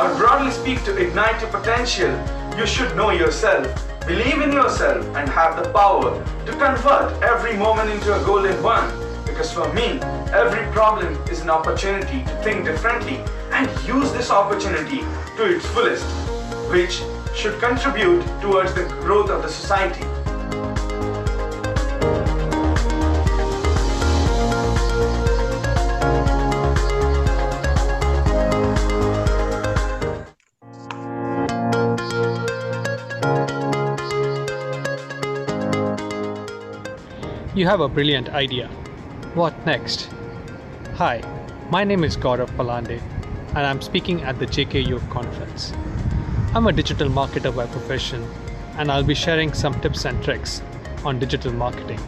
I would broadly speak to ignite your potential. You should know yourself, believe in yourself, and have the power to convert every moment into a golden one. Because for me, every problem is an opportunity to think differently and use this opportunity to its fullest, which should contribute towards the growth of the society. You have a brilliant idea. What next? Hi, my name is Gaurav Palande and I'm speaking at the JKYog conference. I'm a digital marketer by profession and I'll be sharing some tips and tricks on digital marketing.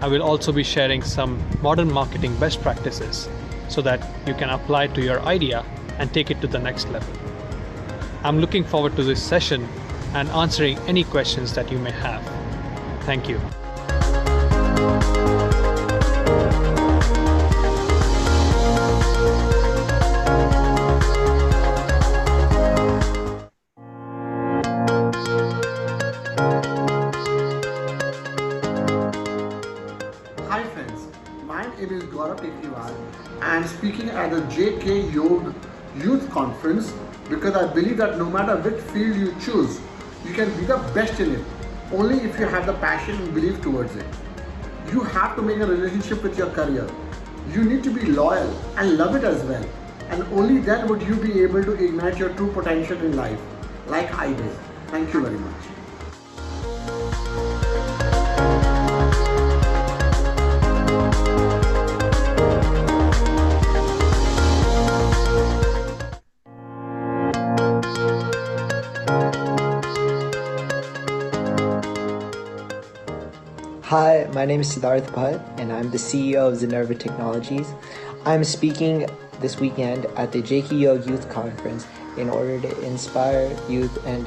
I will also be sharing some modern marketing best practices so that you can apply to your idea and take it to the next level. I'm looking forward to this session and answering any questions that you may have. Thank you. Hi friends, my name is Gaurav and speaking at the JKYog Youth Conference because I believe that no matter which field you choose, you can be the best in it, only if you have the passion and belief towards it. You have to make a relationship with your career. You need to be loyal and love it as well. And only then would you be able to ignite your true potential in life, like I did. Thank you very much. Hi, my name is Siddharth Bhatt and I'm the CEO of Zenova Technologies. I'm speaking this weekend at the JKYog Youth Conference in order to inspire youth and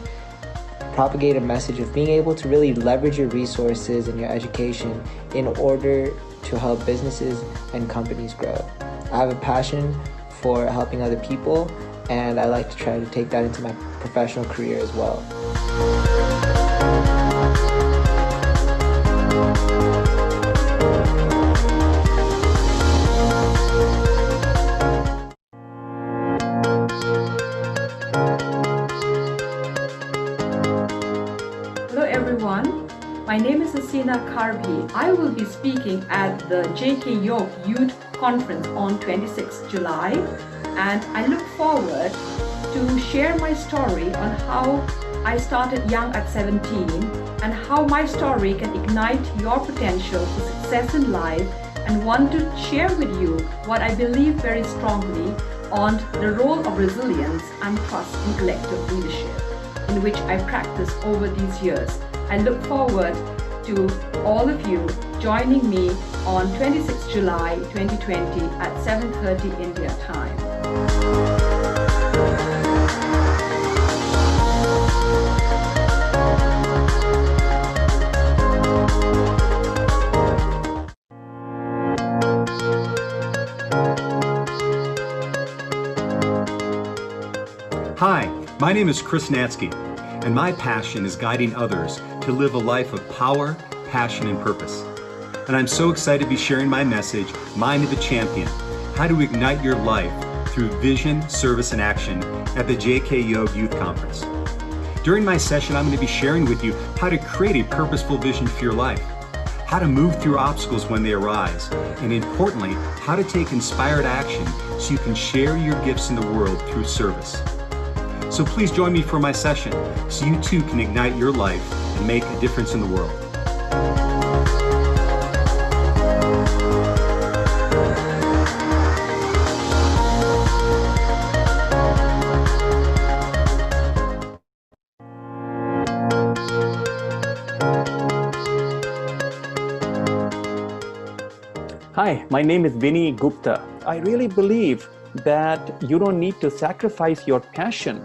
propagate a message of being able to really leverage your resources and your education in order to help businesses and companies grow. I have a passion for helping other people and I like to try to take that into my professional career as well. Hello everyone, my name is Asina Karbi. I will be speaking at the JKYog Youth Conference on 26th July and I look forward to share my story on how I started young at 17 and how my story can ignite your potential for success in life, and want to share with you what I believe very strongly on the role of resilience and trust in collective leadership, in which I practiced over these years. I look forward to all of you joining me on 26 July 2020 at 7:30 India time. Hi, my name is Chris Natsky, and my passion is guiding others to live a life of power, passion, and purpose. And I'm so excited to be sharing my message, Mind of a Champion, how to ignite your life through vision, service, and action at the JKYog Youth Conference. During my session, I'm going to be sharing with you how to create a purposeful vision for your life, how to move through obstacles when they arise, and importantly, how to take inspired action so you can share your gifts in the world through service. So please join me for my session so you too can ignite your life and make a difference in the world. Hi, my name is Vinny Gupta. I really believe that you don't need to sacrifice your passion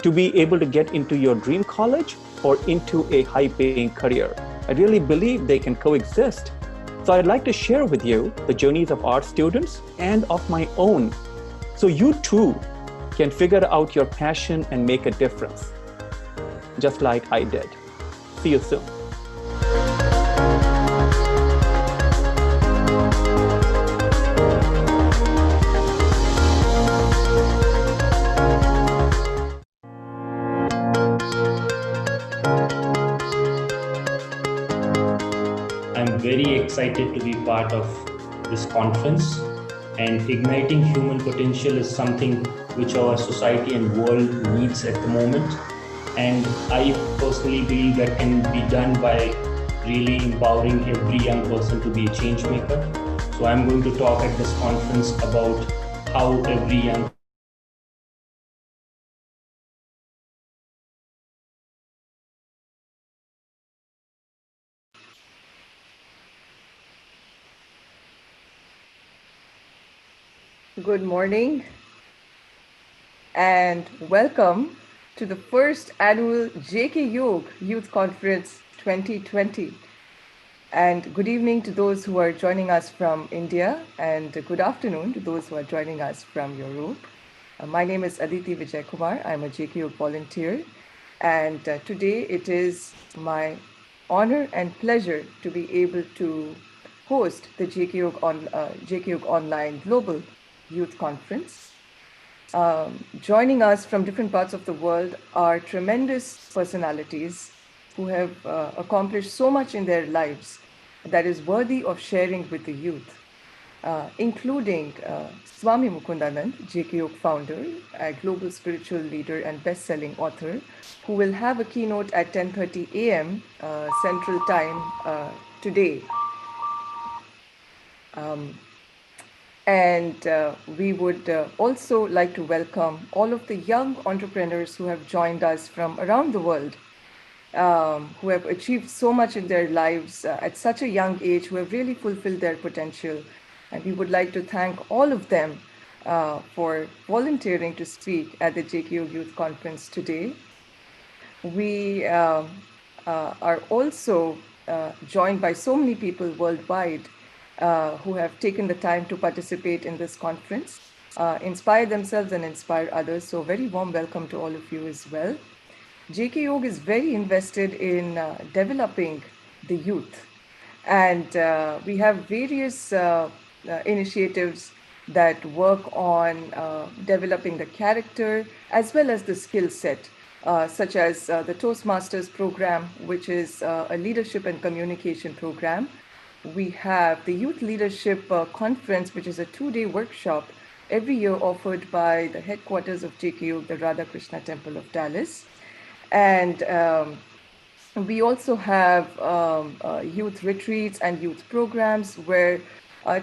to be able to get into your dream college or into a high-paying career. I really believe they can coexist. So I'd like to share with you the journeys of our students and of my own, so you too can figure out your passion and make a difference, just like I did. See you soon. I'm very excited to be part of this conference, and igniting human potential is something which our society and world needs at the moment. And I personally believe that can be done by really empowering every young person to be a change maker. So I'm going to talk at this conference about how every young Good morning and welcome to the first annual JKYog Youth Conference 2020. And good evening to those who are joining us from India, and good afternoon to those who are joining us from Europe. My name is Aditi Vijay Kumar. I'm a JKYog volunteer, and today it is my honor and pleasure to be able to host the JKYog Online Global Youth Conference. Joining us from different parts of the world are tremendous personalities who have accomplished so much in their lives that is worthy of sharing with the youth, including Swami Mukundananda, JKYog founder, a global spiritual leader and best-selling author, who will have a keynote at 10:30 a.m. Central Time today. And we would also like to welcome all of the young entrepreneurs who have joined us from around the world, who have achieved so much in their lives at such a young age, who have really fulfilled their potential. And we would like to thank all of them for volunteering to speak at the JKYog Youth Conference today. We are also joined by so many people worldwide who have taken the time to participate in this conference, inspire themselves and inspire others. So very warm welcome to all of you as well. JKYog is very invested in developing the youth, and we have various initiatives that work on developing the character as well as the skill set, such as the Toastmasters program, which is a leadership and communication program. We have the Youth Leadership Conference, which is a 2-day workshop every year offered by the headquarters of JKYog, the Radha Krishna Temple of Dallas. And we also have youth retreats and youth programs where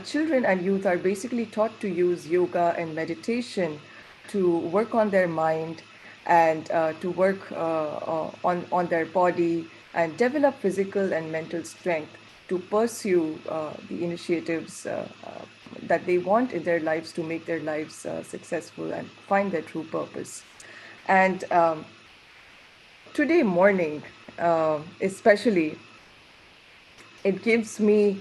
children and youth are basically taught to use yoga and meditation to work on their mind and to work on their body and develop physical and mental strength to pursue the initiatives that they want in their lives to make their lives successful and find their true purpose. And today morning, especially, it gives me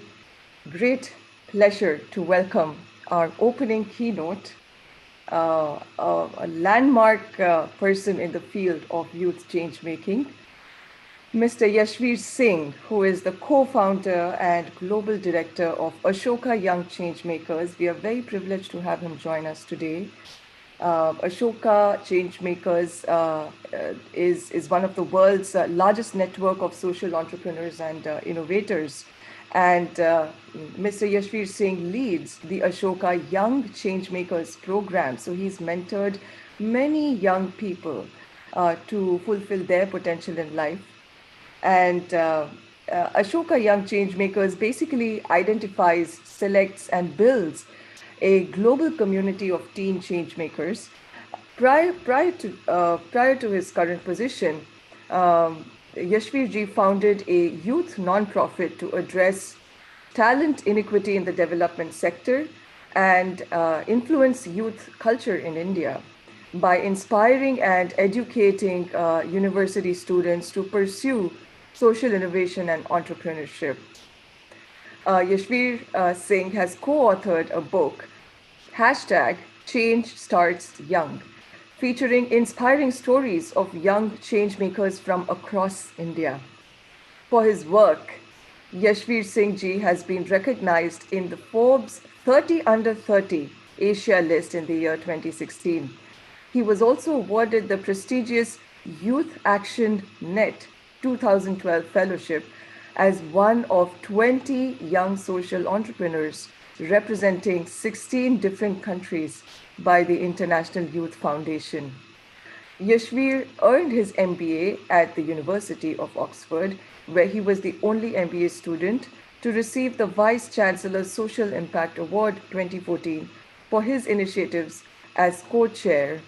great pleasure to welcome our opening keynote, a landmark person in the field of youth change making, Mr. Yashvir Singh, who is the co-founder and global director of Ashoka Young Changemakers. We are very privileged to have him join us today. Ashoka Changemakers is one of the world's largest network of social entrepreneurs and innovators. And Mr. Yashveer Singh leads the Ashoka Young Changemakers program. So he's mentored many young people to fulfill their potential in life. And Ashoka Young Changemakers basically identifies, selects, and builds a global community of teen changemakers. Prior to his current position, Yashvir ji founded a youth nonprofit to address talent inequity in the development sector and influence youth culture in India by inspiring and educating university students to pursue social innovation and entrepreneurship. Yashvir Singh has co-authored a book, #Change Starts Young, featuring inspiring stories of young changemakers from across India. For his work, Yashvir Singh ji has been recognized in the Forbes 30 Under 30 Asia list in the year 2016. He was also awarded the prestigious Youth Action Net 2012 Fellowship as one of 20 young social entrepreneurs representing 16 different countries by the International Youth Foundation. Yashvir earned his MBA at the University of Oxford, where he was the only MBA student to receive the Vice Chancellor's Social Impact Award 2014 for his initiatives as co-chair,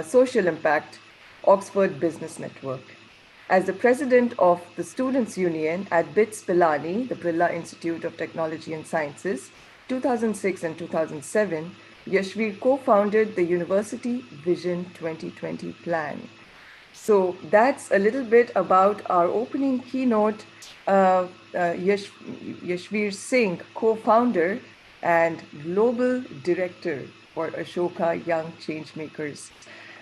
Social Impact, Oxford Business Network. As the president of the Students' Union at BITS Pilani, the Birla Institute of Technology and Sciences, 2006 and 2007, Yashvir co-founded the University Vision 2020 plan. So that's a little bit about our opening keynote. Yashvir Singh, co-founder and global director for Ashoka Young Changemakers.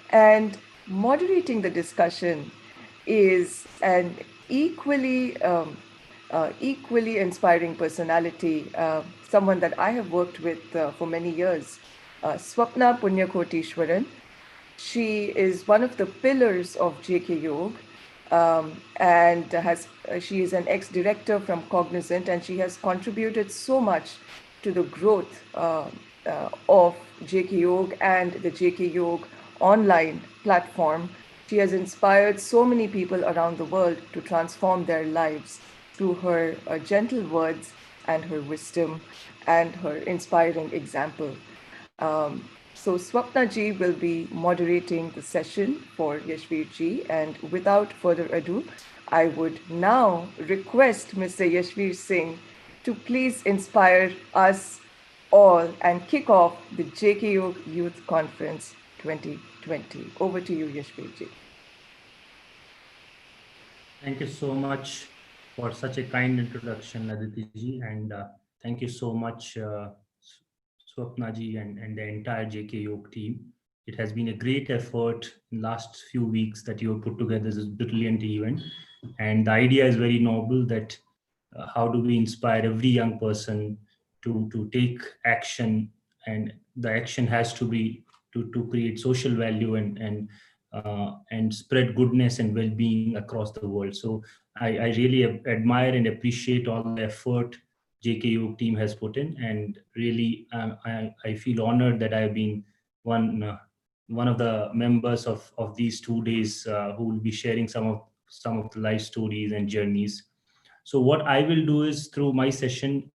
And moderating the discussion is an equally inspiring personality, someone that I have worked with for many years, Swapna Punyakotishwaran. She is one of the pillars of JKYog, and she is an ex-director from Cognizant, and she has contributed so much to the growth of JKYog and the JKYog online platform. She has inspired so many people around the world to transform their lives through her gentle words and her wisdom and her inspiring example. So Swapna ji will be moderating the session for Yashvir ji, and without further ado, I would now request Mr. Yashvir Singh to please inspire us all and kick off the JKYog Youth Conference 2020. Over to you, Yashvir ji. Thank you so much for such a kind introduction, Aditi ji, and thank you so much, Swapna ji and the entire JKYog team. It has been a great effort in the last few weeks that you have put together this brilliant event. And the idea is very noble that how do we inspire every young person to take action, and the action has to be to create social value and spread goodness and well-being across the world. So I really admire and appreciate all the effort JKYog team has put in, and really I feel honored that I have been one of the members of these 2 days who will be sharing some of the life stories and journeys. So what I will do is, through my session,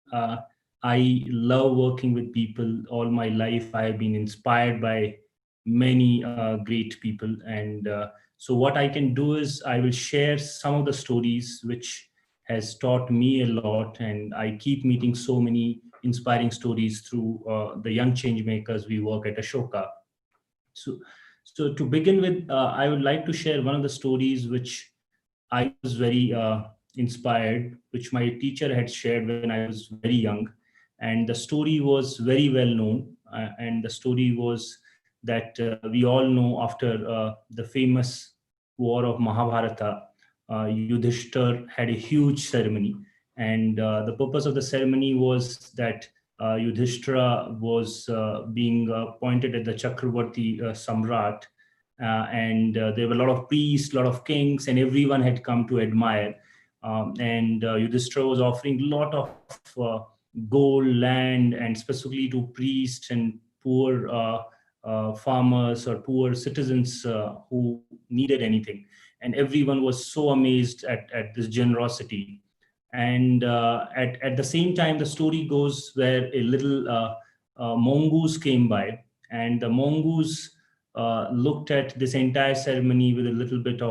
I love working with people. All my life I have been inspired by many great people, and so what I can do is I will share some of the stories which has taught me a lot, and I keep meeting so many inspiring stories through the young change makers we work at Ashoka. So to begin with, I would like to share one of the stories which I was very inspired, which my teacher had shared when I was very young, and the story was very well known, and the story was that we all know, after the famous war of Mahabharata, Yudhishthir had a huge ceremony, and the purpose of the ceremony was that Yudhishthira was being appointed as the Chakravarti Samrat, and there were a lot of priests, a lot of kings, and everyone had come to admire. And Yudhishthira was offering a lot of gold, land, and specifically to priests and poor farmers or poor citizens who needed anything. And everyone was so amazed at this generosity. And at the same time, the story goes where a little mongoose came by, and the mongoose looked at this entire ceremony with a little bit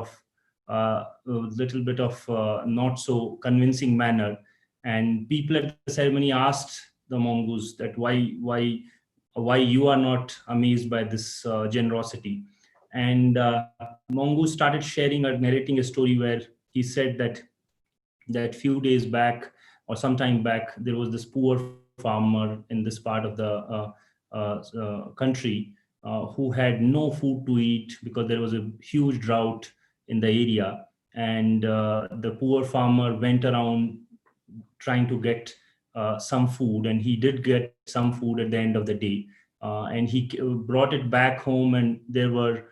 of not so convincing manner. And people at the ceremony asked the mongoose that why you are not amazed by this generosity. And mongoose started sharing or narrating a story where he said that few days back or sometime back, there was this poor farmer in this part of the country, who had no food to eat because there was a huge drought in the area. And the poor farmer went around trying to get some food, and he did get some food at the end of the day. And he brought it back home, and there were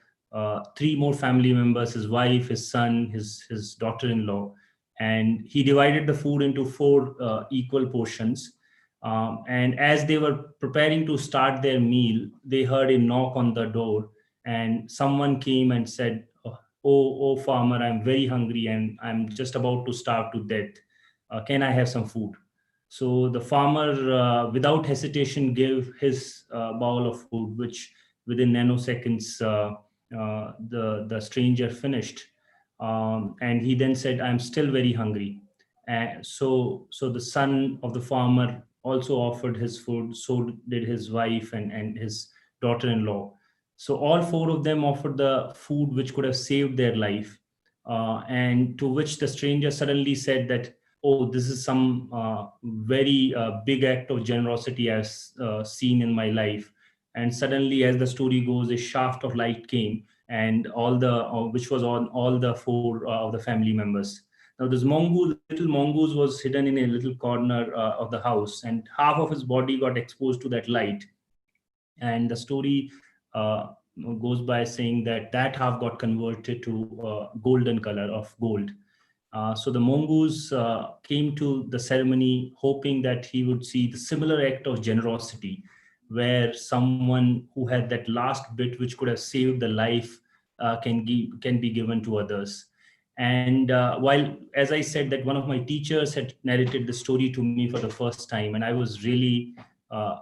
three more family members: his wife, his son, his daughter-in-law. And he divided the food into four equal portions. And as they were preparing to start their meal, they heard a knock on the door, and someone came and said, oh farmer, I'm very hungry and I'm just about to starve to death. Can I have some food? So the farmer, without hesitation, gave his bowl of food, which within nanoseconds the stranger finished. And he then said, I'm still very hungry. So the son of the farmer also offered his food. So did his wife and his daughter-in-law. So all four of them offered the food which could have saved their life. And to which the stranger suddenly said that, oh, this is some very big act of generosity I've seen in my life. And suddenly, as the story goes, a shaft of light came, and all the which was on all the four of the family members. Now, this mongoose, little mongoose, was hidden in a little corner of the house, and half of his body got exposed to that light. And the story goes by saying that that half got converted to golden color of gold. So the mongoose came to the ceremony hoping that he would see the similar act of generosity, where someone who had that last bit which could have saved the life can be given to others. And while, as I said, that one of my teachers had narrated the story to me for the first time, and I was really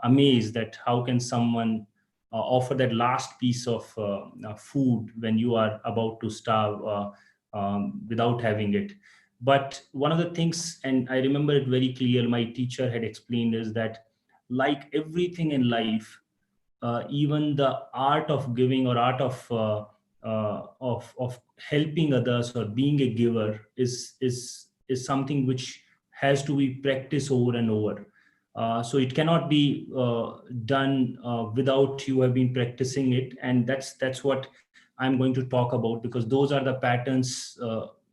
amazed that how can someone offer that last piece of food when you are about to starve without having it. But one of the things, and I remember it very clear, my teacher had explained, is that like everything in life, even the art of giving or art of helping others or being a giver is something which has to be practiced over and over. So it cannot be done without you have been practicing it, and that's what I'm going to talk about, because those are the patterns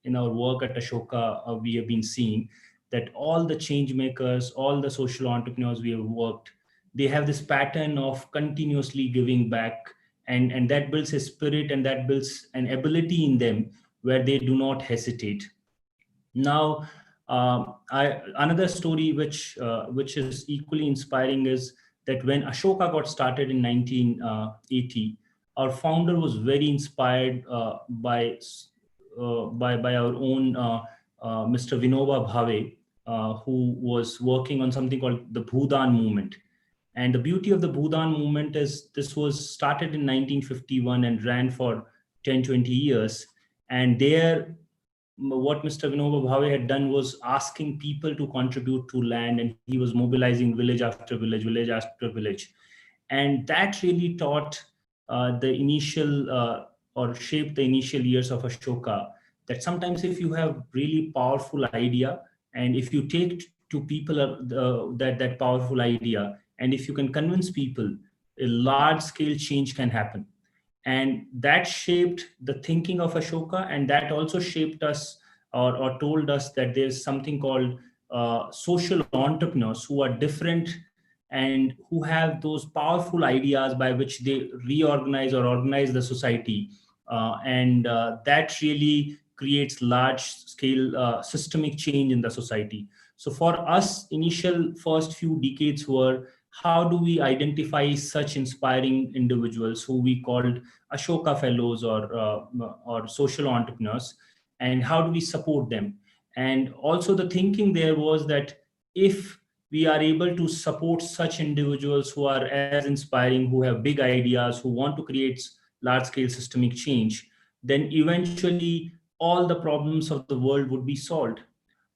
in our work at Ashoka we have been seeing, that all the change makers, all the social entrepreneurs we have worked, they have this pattern of continuously giving back, and that builds a spirit and that builds an ability in them where they do not hesitate. Now, another story which is equally inspiring is that when Ashoka got started in 1980, our founder was very inspired by our own Mr. Vinoba Bhave, who was working on something called the Bhudan movement. And the beauty of the Bhudan movement is this was started in 1951 and ran for 10-20 years. And there, what Mr. Vinoba Bhave had done was asking people to contribute to land, and he was mobilizing village after village, village after village. And that really taught the initial or shaped the initial years of Ashoka, that sometimes if you have really powerful idea, and if you take to people that powerful idea, and if you can convince people, a large scale change can happen. And that shaped the thinking of Ashoka, and that also shaped us or told us that there's something called social entrepreneurs who are different and who have those powerful ideas by which they reorganize or organize the society. And that really creates large scale systemic change in the society. So for us, initial first few decades were, how do we identify such inspiring individuals who we called Ashoka fellows or social entrepreneurs, and how do we support them? And also the thinking there was that if we are able to support such individuals who are as inspiring, who have big ideas, who want to create large scale systemic change, then eventually all the problems of the world would be solved.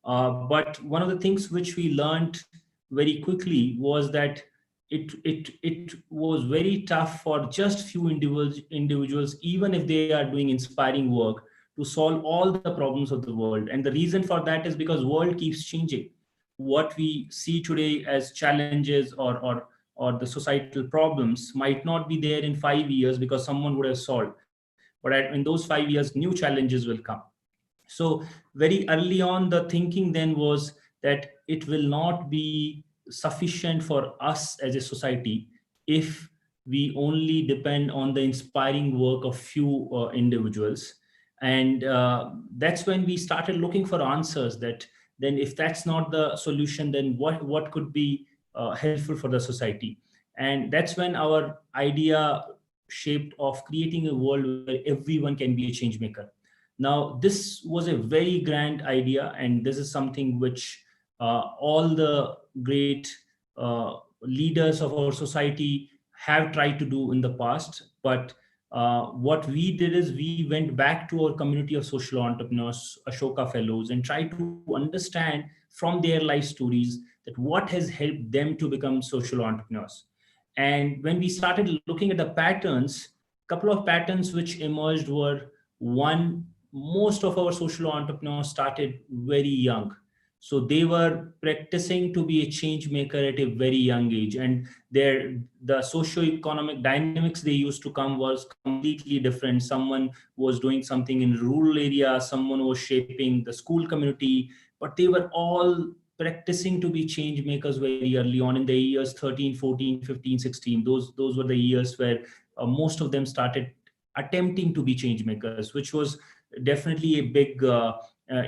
But one of the things which we learned very quickly was that it was very tough for just few individuals, even if they are doing inspiring work, to solve all the problems of the world. And the reason for that is because world keeps changing. What we see today as challenges or the societal problems might not be there in 5 years because someone would have solved. But in those 5 years, new challenges will come. So very early on, the thinking then was that it will not be sufficient for us as a society if we only depend on the inspiring work of few individuals. And that's when we started looking for answers, that then if that's not the solution, then what could be helpful for the society. And that's when our idea shaped of creating a world where everyone can be a change maker. Now, this was a very grand idea, and this is something which all the great leaders of our society have tried to do in the past. But what we did is we went back to our community of social entrepreneurs, Ashoka Fellows, and tried to understand from their life stories that what has helped them to become social entrepreneurs. And when we started looking at the patterns, couple of patterns which emerged were: one, most of our social entrepreneurs started very young. So they were practicing to be a change maker at a very young age, and the socio-economic dynamics they used to come was completely different. Someone was doing something in rural area, someone was shaping the school community, but they were all practicing to be change makers very early on in the years 13, 14, 15, 16. Those were the years where most of them started attempting to be change makers, which was definitely a big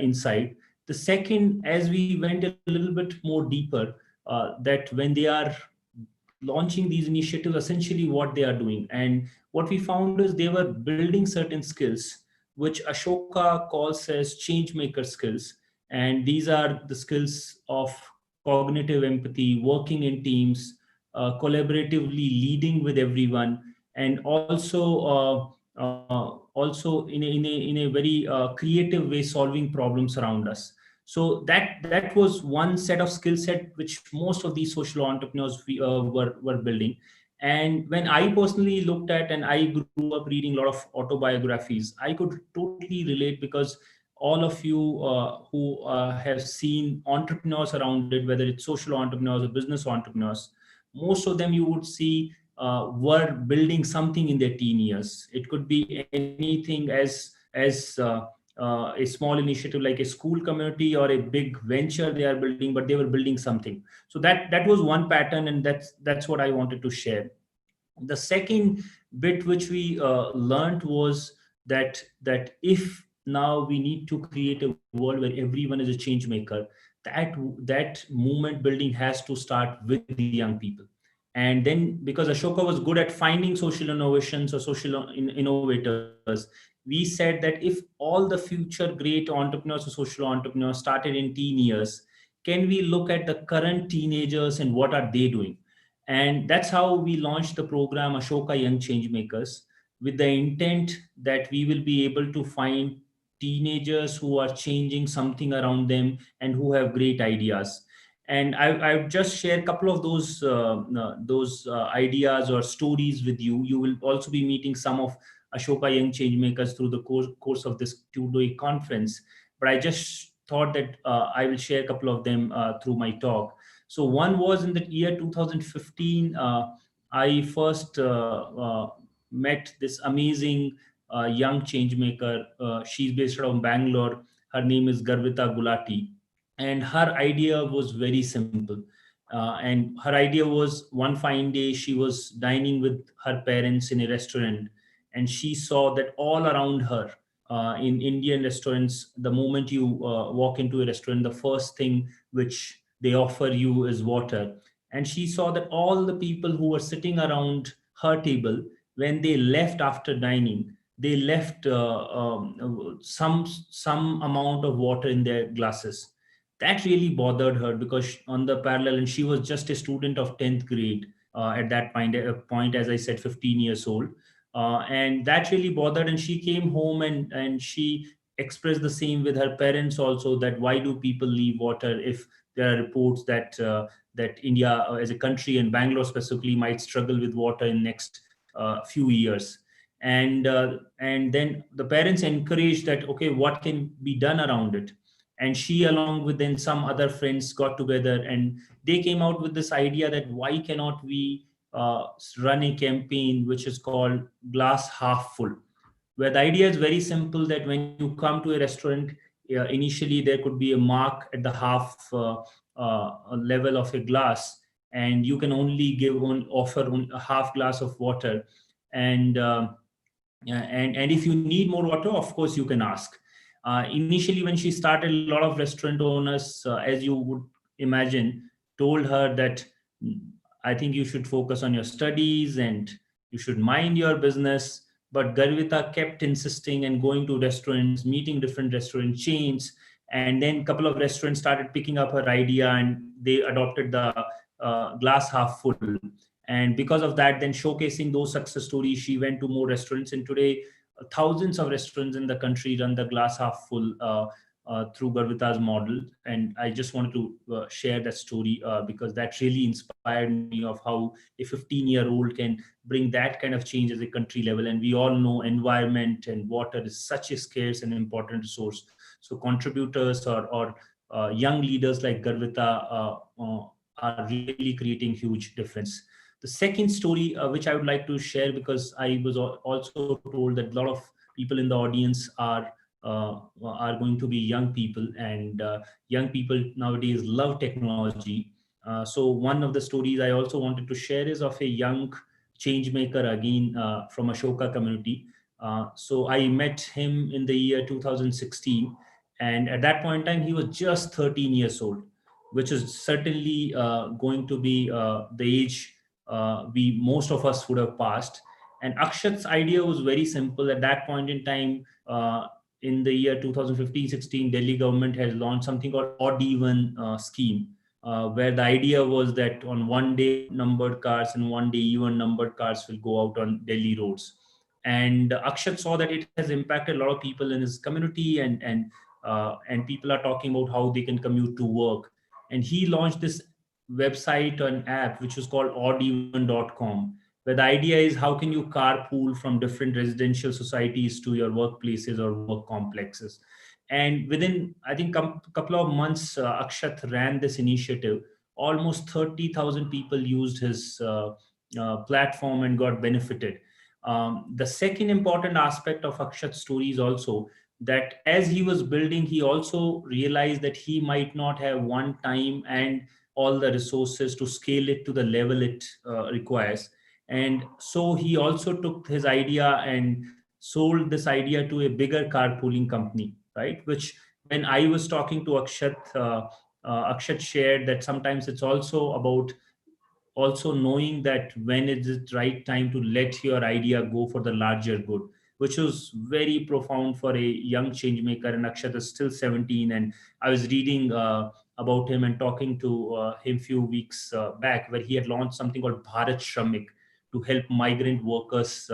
insight. The second, as we went a little bit more deeper, that when they are launching these initiatives, essentially what they are doing. And what we found is they were building certain skills, which Ashoka calls as change maker skills. And these are the skills of cognitive empathy, working in teams, collaboratively leading with everyone, and also in a very creative way solving problems around us. So that was one set of skill set which most of these social entrepreneurs were building. And when I personally looked at, and I grew up reading a lot of autobiographies, I could totally relate, because all of you who have seen entrepreneurs around it, whether it's social entrepreneurs or business entrepreneurs, most of them you would see were building something in their teen years. It could be anything as a small initiative like a school community or a big venture they are building, but they were building something. So that was one pattern, and that's what I wanted to share. The second bit which we learned was that if now we need to create a world where everyone is a change maker, that movement building has to start with the young people. And then, because Ashoka was good at finding social innovations or social innovators, we said that if all the future great entrepreneurs or social entrepreneurs started in teen years, can we look at the current teenagers and what are they doing? And that's how we launched the program Ashoka Young Changemakers, with the intent that we will be able to find teenagers who are changing something around them and who have great ideas. And I've just shared a couple of those ideas or stories with you. You will also be meeting some of Ashoka Young Changemakers through the course of this two-day conference. But I just thought that I will share a couple of them through my talk. So one was in the year 2015. I first met this amazing young change maker. She's based out of Bangalore. Her name is Garvita Gulati, and her idea was very simple. And her idea was, one fine day she was dining with her parents in a restaurant, and she saw that all around her, in Indian restaurants, the moment you walk into a restaurant, the first thing which they offer you is water. And she saw that all the people who were sitting around her table, when they left after dining, they left some amount of water in their glasses. That really bothered her, because on the parallel, and she was just a student of 10th grade at that point, as I said, 15 years old. And that really bothered, and she came home and she expressed the same with her parents also, that why do people leave water if there are reports that India as a country, and Bangalore specifically, might struggle with water in next few years. And then the parents encouraged that, okay, what can be done around it? And she, along with then some other friends, got together and they came out with this idea that why cannot we run a campaign which is called glass half full, where the idea is very simple, that when you come to a restaurant, initially there could be a mark at the half level of a glass, and you can only offer a half glass of water. And yeah, and if you need more water, of course you can ask. Initially, when she started, a lot of restaurant owners, as you would imagine, told her that, "Mm, I think you should focus on your studies and you should mind your business." But Garvita kept insisting and going to restaurants, meeting different restaurant chains, and then a couple of restaurants started picking up her idea and they adopted the glass half full. And because of that, then showcasing those success stories, she went to more restaurants, and today thousands of restaurants in the country run the glass half full through Garvita's model. And I just wanted to share that story because that really inspired me of how a 15-year-old can bring that kind of change at the country level. And we all know environment and water is such a scarce and important resource. So contributors or young leaders like Garvita are really creating huge difference. The second story, which I would like to share, because I was also told that a lot of people in the audience are going to be young people, and young people nowadays love technology. So one of the stories I also wanted to share is of a young change maker, again from Ashoka community. So I met him in the year 2016, and at that point in time he was just 13 years old, which is certainly going to be the age we most of us would have passed. And Akshat's idea was very simple. At that point in time, in the year 2015-16, Delhi government has launched something called odd even scheme, where the idea was that on one day numbered cars and one day even numbered cars will go out on Delhi roads. And Akshat saw that it has impacted a lot of people in his community, and people are talking about how they can commute to work. And he launched this website or an app which was called oddeven.com, where the idea is how can you carpool from different residential societies to your workplaces or work complexes. And within, I think, couple of months, Akshat ran this initiative. Almost 30,000 people used his platform and got benefited. The second important aspect of Akshat's story is also that as he was building, he also realized that he might not have one time and all the resources to scale it to the level it requires. And so he also took his idea and sold this idea to a bigger carpooling company, right? Which, when I was talking to Akshat, Akshat shared that sometimes it's also about also knowing that when is it right time to let your idea go for the larger good, which was very profound for a young change maker. And Akshat is still 17, and I was reading about him and talking to him few weeks back, where he had launched something called Bharat Shramik to help migrant workers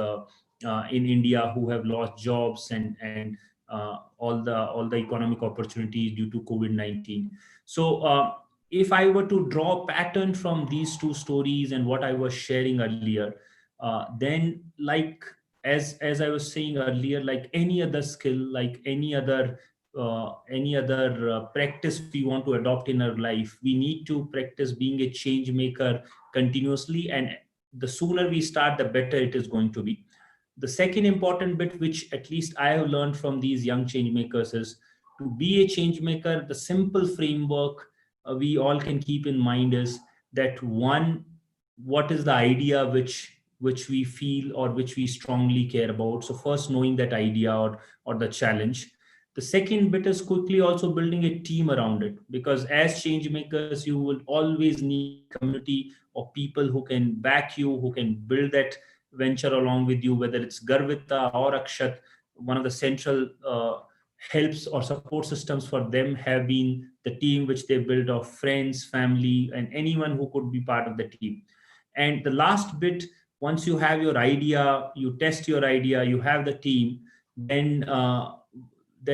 in India who have lost jobs and all the economic opportunities due to COVID-19. So if I were to draw a pattern from these two stories and what I was sharing earlier, then, like, as I was saying earlier, like any other skill, like any other practice we want to adopt in our life, we need to practice being a change maker continuously, and the sooner we start, the better it is going to be. The second important bit, which at least I have learned from these young change makers, is to be a change maker. The simple framework we all can keep in mind is that, one, what is the idea which we feel or which we strongly care about? So first, knowing that idea or the challenge. The second bit is quickly also building a team around it, because as change makers you will always need community of people who can back you, who can build that venture along with you, whether it's Garvita or Akshat. One of the central helps or support systems for them have been the team which they build of friends, family, and anyone who could be part of the team. And the last bit, once you have your idea, you test your idea, you have the team, then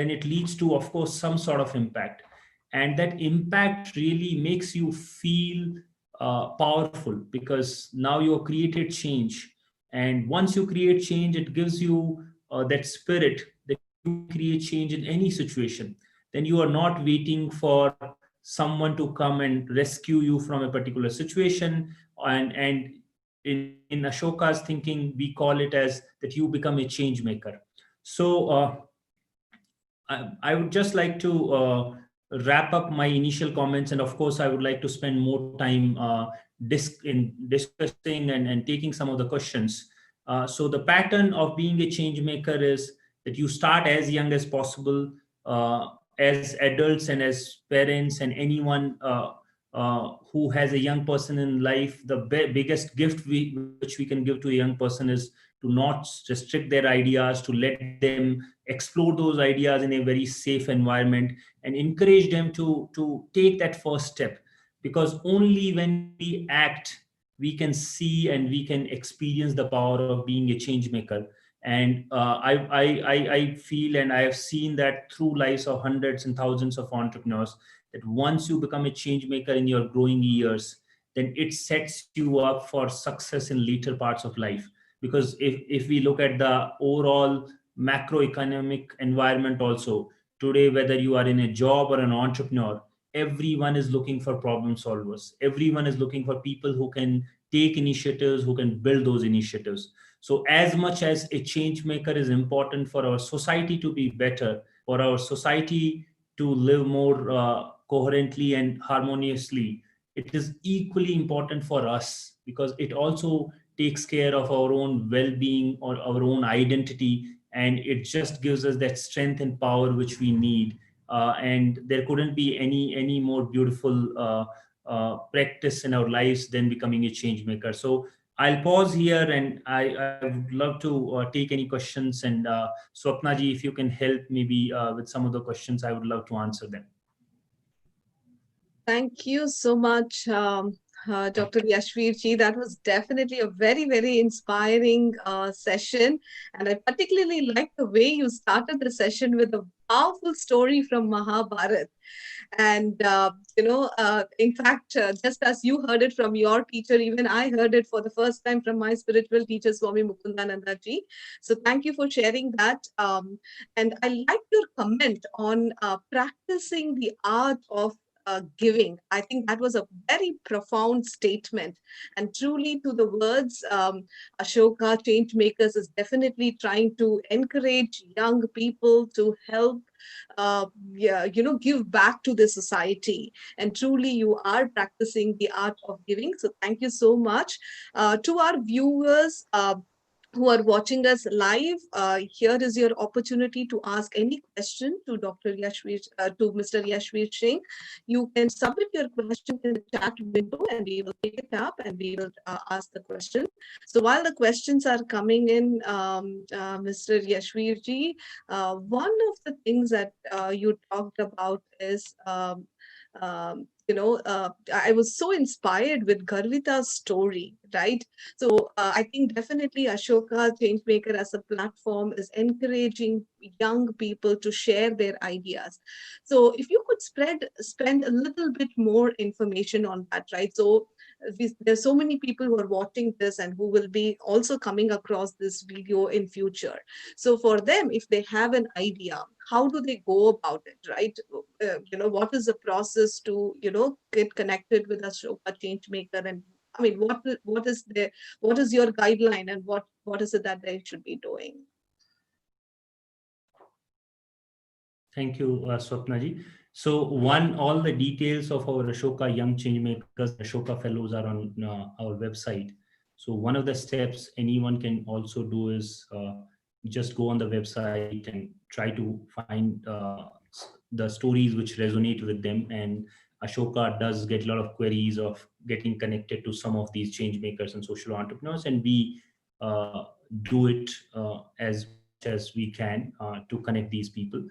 it leads to, of course, some sort of impact. And that impact really makes you feel powerful, because now you have created change. And once you create change, it gives you that spirit that you create change in any situation. then you are not waiting for someone to come and rescue you from a particular situation. And in Ashoka's thinking, we call it as that you become a change maker. So I would just like to wrap up my initial comments, and of course, I would like to spend more time in discussing and taking some of the questions. So the pattern of being a change maker is that you start as young as possible, as adults and as parents and anyone who has a young person in life. The biggest gift which we can give to a young person is to not restrict their ideas, to let them explore those ideas in a very safe environment, and encourage them to take that first step, because only when we act we can see and we can experience the power of being a change maker. And I feel and I have seen that through lives of hundreds and thousands of entrepreneurs, that once you become a change maker in your growing years, then it sets you up for success in later parts of life. Because if we look at the overall macroeconomic environment also today, whether you are in a job or an entrepreneur, everyone is looking for problem solvers. Everyone is looking for people who can take initiatives, who can build those initiatives. So as much as a change maker is important for our society to be better, for our society to live more coherently and harmoniously, it is equally important for us, because it also takes care of our own well-being or our own identity, and it just gives us that strength and power which we need. And there couldn't be any more beautiful practice in our lives than becoming a change maker. So I'll pause here, and I would love to take any questions. And Swapna ji, if you can help maybe with some of the questions, I would love to answer them. Thank you so much, Dr. Yashveer Ji. That was definitely a very, very inspiring session. And I particularly like the way you started the session with a powerful story from Mahabharata. And, in fact, just as you heard it from your teacher, even I heard it for the first time from my spiritual teacher, Swami Mukundananda ji. So thank you for sharing that. And I like your comment on practicing the art of giving. I think that was a very profound statement. And truly, to the words, Ashoka Change Makers is definitely trying to encourage young people to help, give back to the society. And truly, you are practicing the art of giving. So thank you so much. To our viewers, who are watching us live, here is your opportunity to ask any question to to Mr. Yashvir Singh. You can submit your question in the chat window, and we will pick it up and we will ask the question. So while the questions are coming in, Mr. Yashvir ji, one of the things that you talked about is I was so inspired with Garvita's story, right? So I think definitely Ashoka Changemaker as a platform is encouraging young people to share their ideas. So if you could spend a little bit more information on that, right? So there's so many people who are watching this and who will be also coming across this video in future. So for them, if they have an idea, how do they go about it, right? What is the process to, get connected with Ashoka Changemaker? And I mean, what is your guideline, and what is it that they should be doing? Thank you, Swapna ji. So all the details of our Ashoka Young Changemakers, Ashoka Fellows are on our website. So one of the steps anyone can also do is just go on the website and try to find the stories which resonate with them. And Ashoka does get a lot of queries of getting connected to some of these change makers and social entrepreneurs, and we do it as much as we can to connect these people.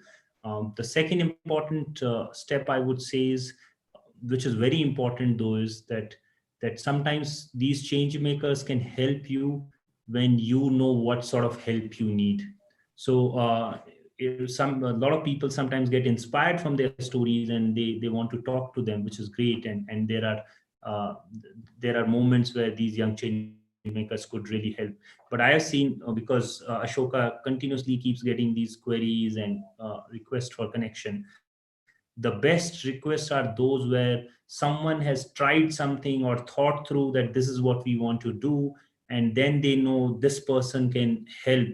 The second important step I would say is, which is very important though, is that sometimes these change makers can help you when you know what sort of help you need. So a lot of people sometimes get inspired from their stories and they want to talk to them, which is great. And there are moments where these young change makers could really help. But I have seen, because Ashoka continuously keeps getting these queries and requests for connection, The best requests are those where someone has tried something or thought through that this is what we want to do, and then they know this person can help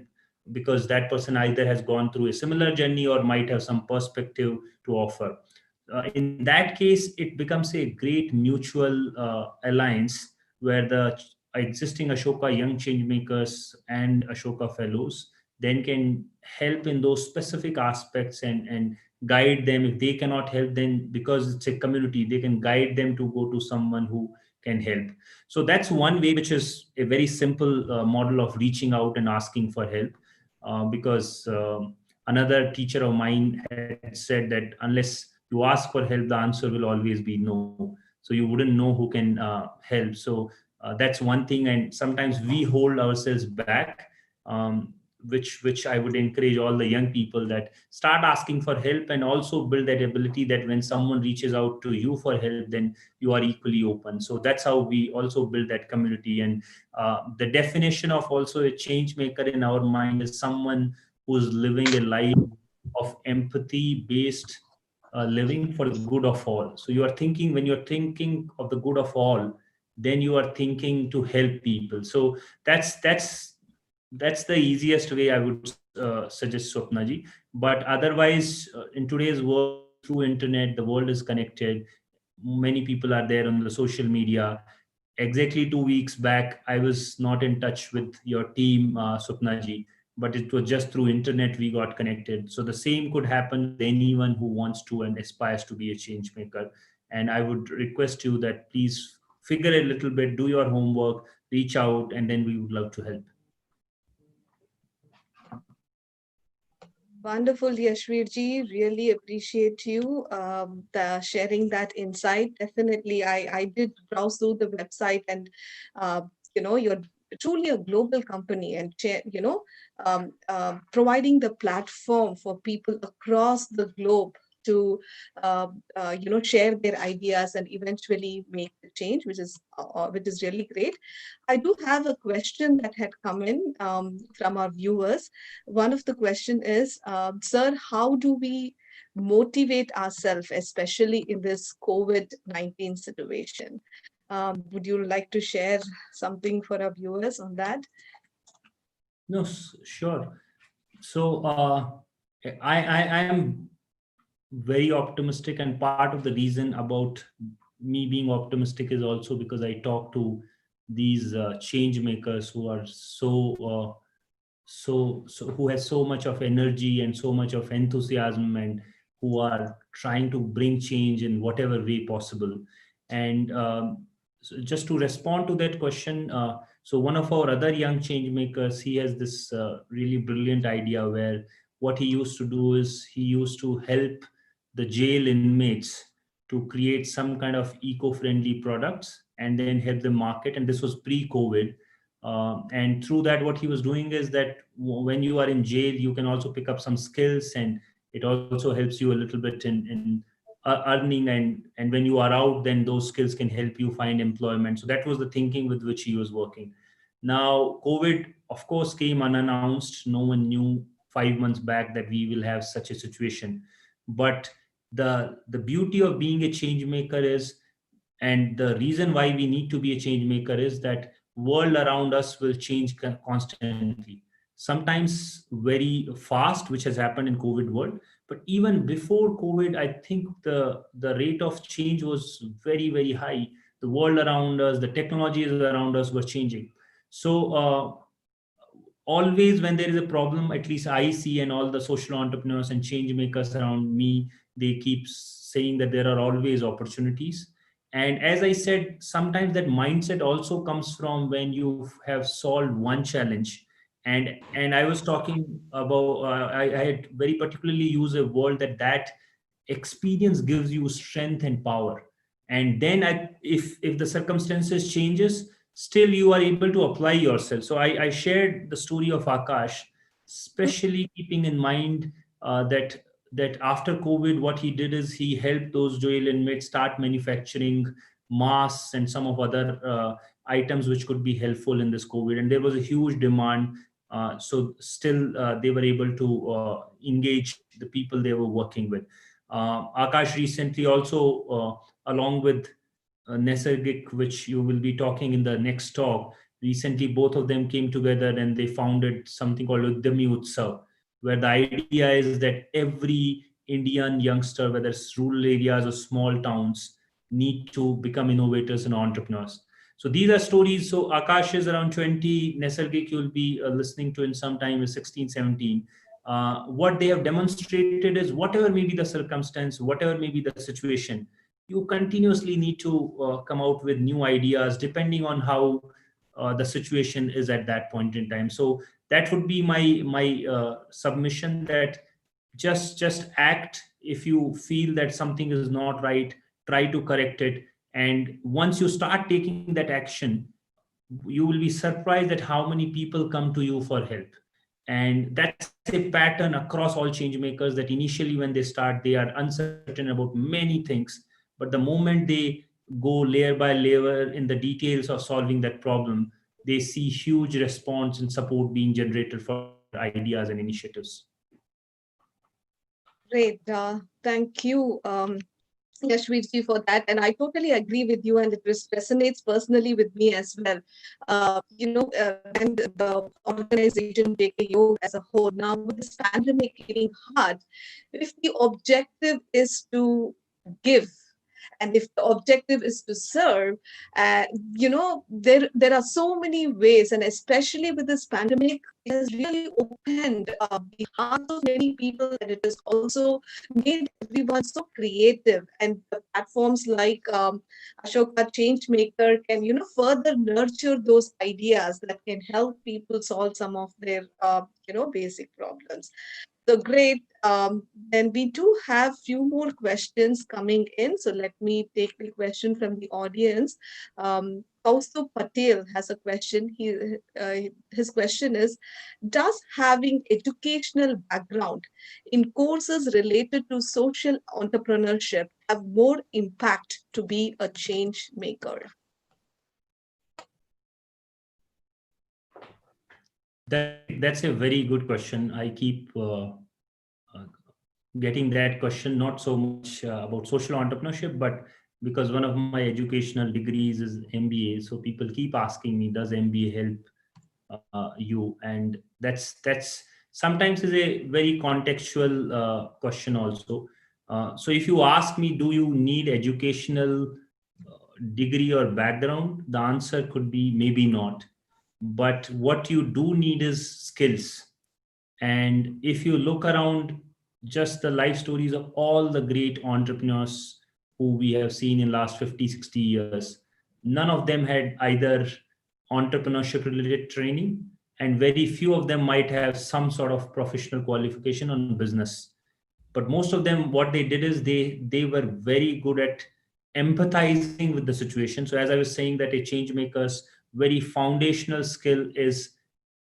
because that person either has gone through a similar journey or might have some perspective to offer. In that case, it becomes a great mutual alliance where the existing Ashoka Young Changemakers and Ashoka Fellows then can help in those specific aspects and guide them. If they cannot help, then because it's a community, they can guide them to go to someone who can help. So that's one way, which is a very simple model of reaching out and asking for help. Because another teacher of mine had said that unless you ask for help, the answer will always be no. So you wouldn't know who can help. So that's one thing. And sometimes we hold ourselves back, which I would encourage all the young people that start asking for help, and also build that ability that when someone reaches out to you for help, then you are equally open. So that's how we also build that community. And the definition of also a change maker in our mind is someone who's living a life of empathy based living for the good of all. So you are thinking, when you're thinking of the good of all, then you are thinking to help people. So that's the easiest way I would suggest, Swapnaji. But otherwise, in today's world, through internet, the world is connected. Many people are there on the social media. Exactly 2 weeks back, I was not in touch with your team, Swapnaji, but it was just through internet we got connected. So the same could happen with anyone who wants to and aspires to be a change maker. And I would request you that please figure a little bit, do your homework, reach out, and then we would love to help. Wonderful, Yashveer ji. Really appreciate you sharing that insight. Definitely, I did browse through the website, and you're truly a global company, and providing the platform for people across the globe to share their ideas and eventually make the change, which is really great. I do have a question that had come in from our viewers. One of the question is, sir, how do we motivate ourselves, especially in this COVID-19 situation? Would you like to share something for our viewers on that? No, sure. So I am very optimistic, and part of the reason about me being optimistic is also because I talk to these change makers who are so who has so much of energy and so much of enthusiasm, and who are trying to bring change in whatever way possible. And so just to respond to that question, so one of our other young change makers, he has this really brilliant idea where what he used to do is he used to help the jail inmates to create some kind of eco-friendly products and then help them market. And this was pre-COVID. And through that, what he was doing is that when you are in jail, you can also pick up some skills, and it also helps you a little bit in earning. And when you are out, then those skills can help you find employment. So that was the thinking with which he was working. Now, COVID, of course, came unannounced. No one knew 5 months back that we will have such a situation. But the beauty of being a change maker is, and the reason why we need to be a change maker is that world around us will change constantly, sometimes very fast, which has happened in COVID world. But even before COVID, I think the rate of change was very, very high. The world around us, the technologies around us were changing. So always when there is a problem, at least I see, and all the social entrepreneurs and change makers around me, they keep saying that there are always opportunities. And as I said, sometimes that mindset also comes from when you have solved one challenge. And I was talking about, I had very particularly used a word that experience gives you strength and power. And then if the circumstances changes, still you are able to apply yourself. So I shared the story of Akash, especially keeping in mind that after COVID, what he did is he helped those jail inmates start manufacturing masks and some of other items which could be helpful in this COVID. And there was a huge demand. So still they were able to engage the people they were working with. Akash recently also, along with Naisargik, which you will be talking in the next talk, recently both of them came together and they founded something called Udyami Utsav, where the idea is that every Indian youngster, whether it's rural areas or small towns, need to become innovators and entrepreneurs. So these are stories. So Akash is around 20, Naisargik you'll be listening to in some time is 16, 17. What they have demonstrated is whatever may be the circumstance, whatever may be the situation, you continuously need to come out with new ideas depending on how the situation is at that point in time. So that would be my submission, that just act. If you feel that something is not right, try to correct it. And once you start taking that action, you will be surprised at how many people come to you for help. And that's a pattern across all change makers, that initially when they start, they are uncertain about many things, but the moment they go layer by layer in the details of solving that problem, they see huge response and support being generated for their ideas and initiatives. Great. Thank you, Yashveer ji, for that. And I totally agree with you, and it resonates personally with me as well. And the organization JKYog as a whole, now with this pandemic hitting hard, if the objective is to give, and if the objective is to serve, there are so many ways, and especially with this pandemic, it has really opened the hearts of many people, and it has also made everyone so creative. And the platforms like Ashoka Changemaker can further nurture those ideas that can help people solve some of their basic problems. So great. Then we do have few more questions coming in. So let me take the question from the audience. Kaustubh Patel has a question. His question is, does having educational background in courses related to social entrepreneurship have more impact to be a change maker? That's a very good question. I keep getting that question, not so much about social entrepreneurship, but because one of my educational degrees is MBA. So people keep asking me, does MBA help you? And that's sometimes is a very contextual question also. So if you ask me, do you need educational degree or background? The answer could be maybe not. But what you do need is skills. And if you look around just the life stories of all the great entrepreneurs who we have seen in last 50, 60 years, none of them had either entrepreneurship related training, and very few of them might have some sort of professional qualification on business. But most of them, what they did is they were very good at empathizing with the situation. So as I was saying, that a change maker's very foundational skill is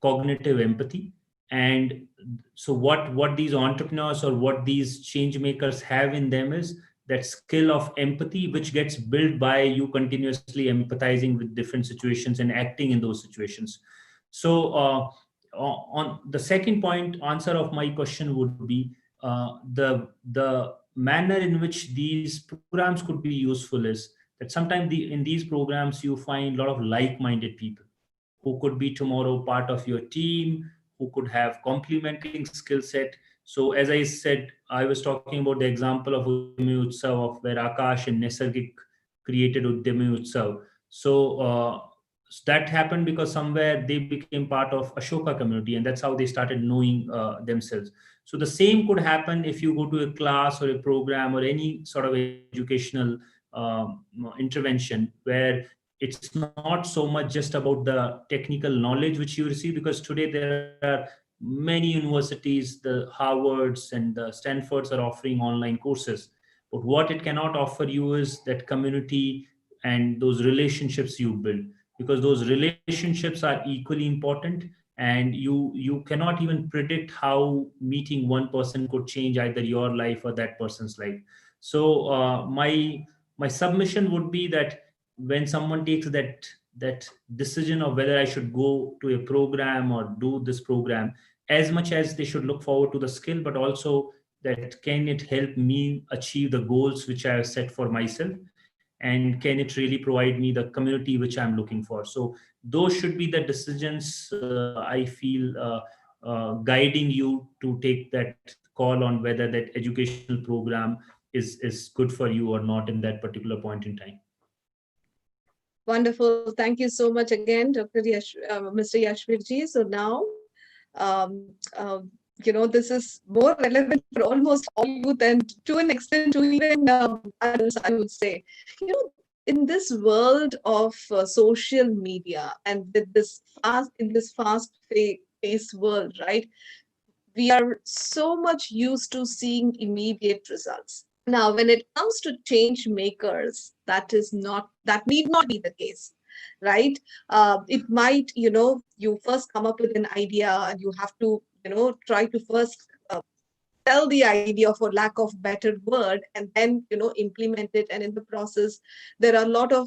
cognitive empathy. And so what these entrepreneurs or what these change makers have in them is that skill of empathy, which gets built by you continuously empathizing with different situations and acting in those situations. So on the second point, answer of my question would be the manner in which these programs could be useful is that sometimes in these programs you find a lot of like-minded people who could be tomorrow part of your team, who could have complementing skill set. So as I said, I was talking about the example of Udyami Utsav, of where Akash and Naisargik created Udyami Utsav. So that happened because somewhere they became part of Ashoka community, and that's how they started knowing themselves. So the same could happen if you go to a class or a program or any sort of educational intervention, where it's not so much just about the technical knowledge which you receive, because today there are many universities, the Harvards and the Stanfords are offering online courses. But what it cannot offer you is that community and those relationships you build, because those relationships are equally important. And you cannot even predict how meeting one person could change either your life or that person's life. So my submission would be that when someone takes that decision of whether I should go to a program or do this program, as much as they should look forward to the skill, but also that can it help me achieve the goals which I have set for myself, and can it really provide me the community which I'm looking for. So those should be the decisions I feel guiding you to take that call on whether that educational program is good for you or not in that particular point in time. Wonderful. Thank you so much again, Mr. Yashvir ji. So now, um, uh, this is more relevant for almost all youth, and to an extent to even adults, I would say. In this world of social media and with this fast-paced world, right? We are so much used to seeing immediate results. Now, when it comes to change makers, that need not be the case, right? It might, you first come up with an idea and you have to, try to first tell the idea, for lack of better word, and then, implement it. And in the process, there are a lot of,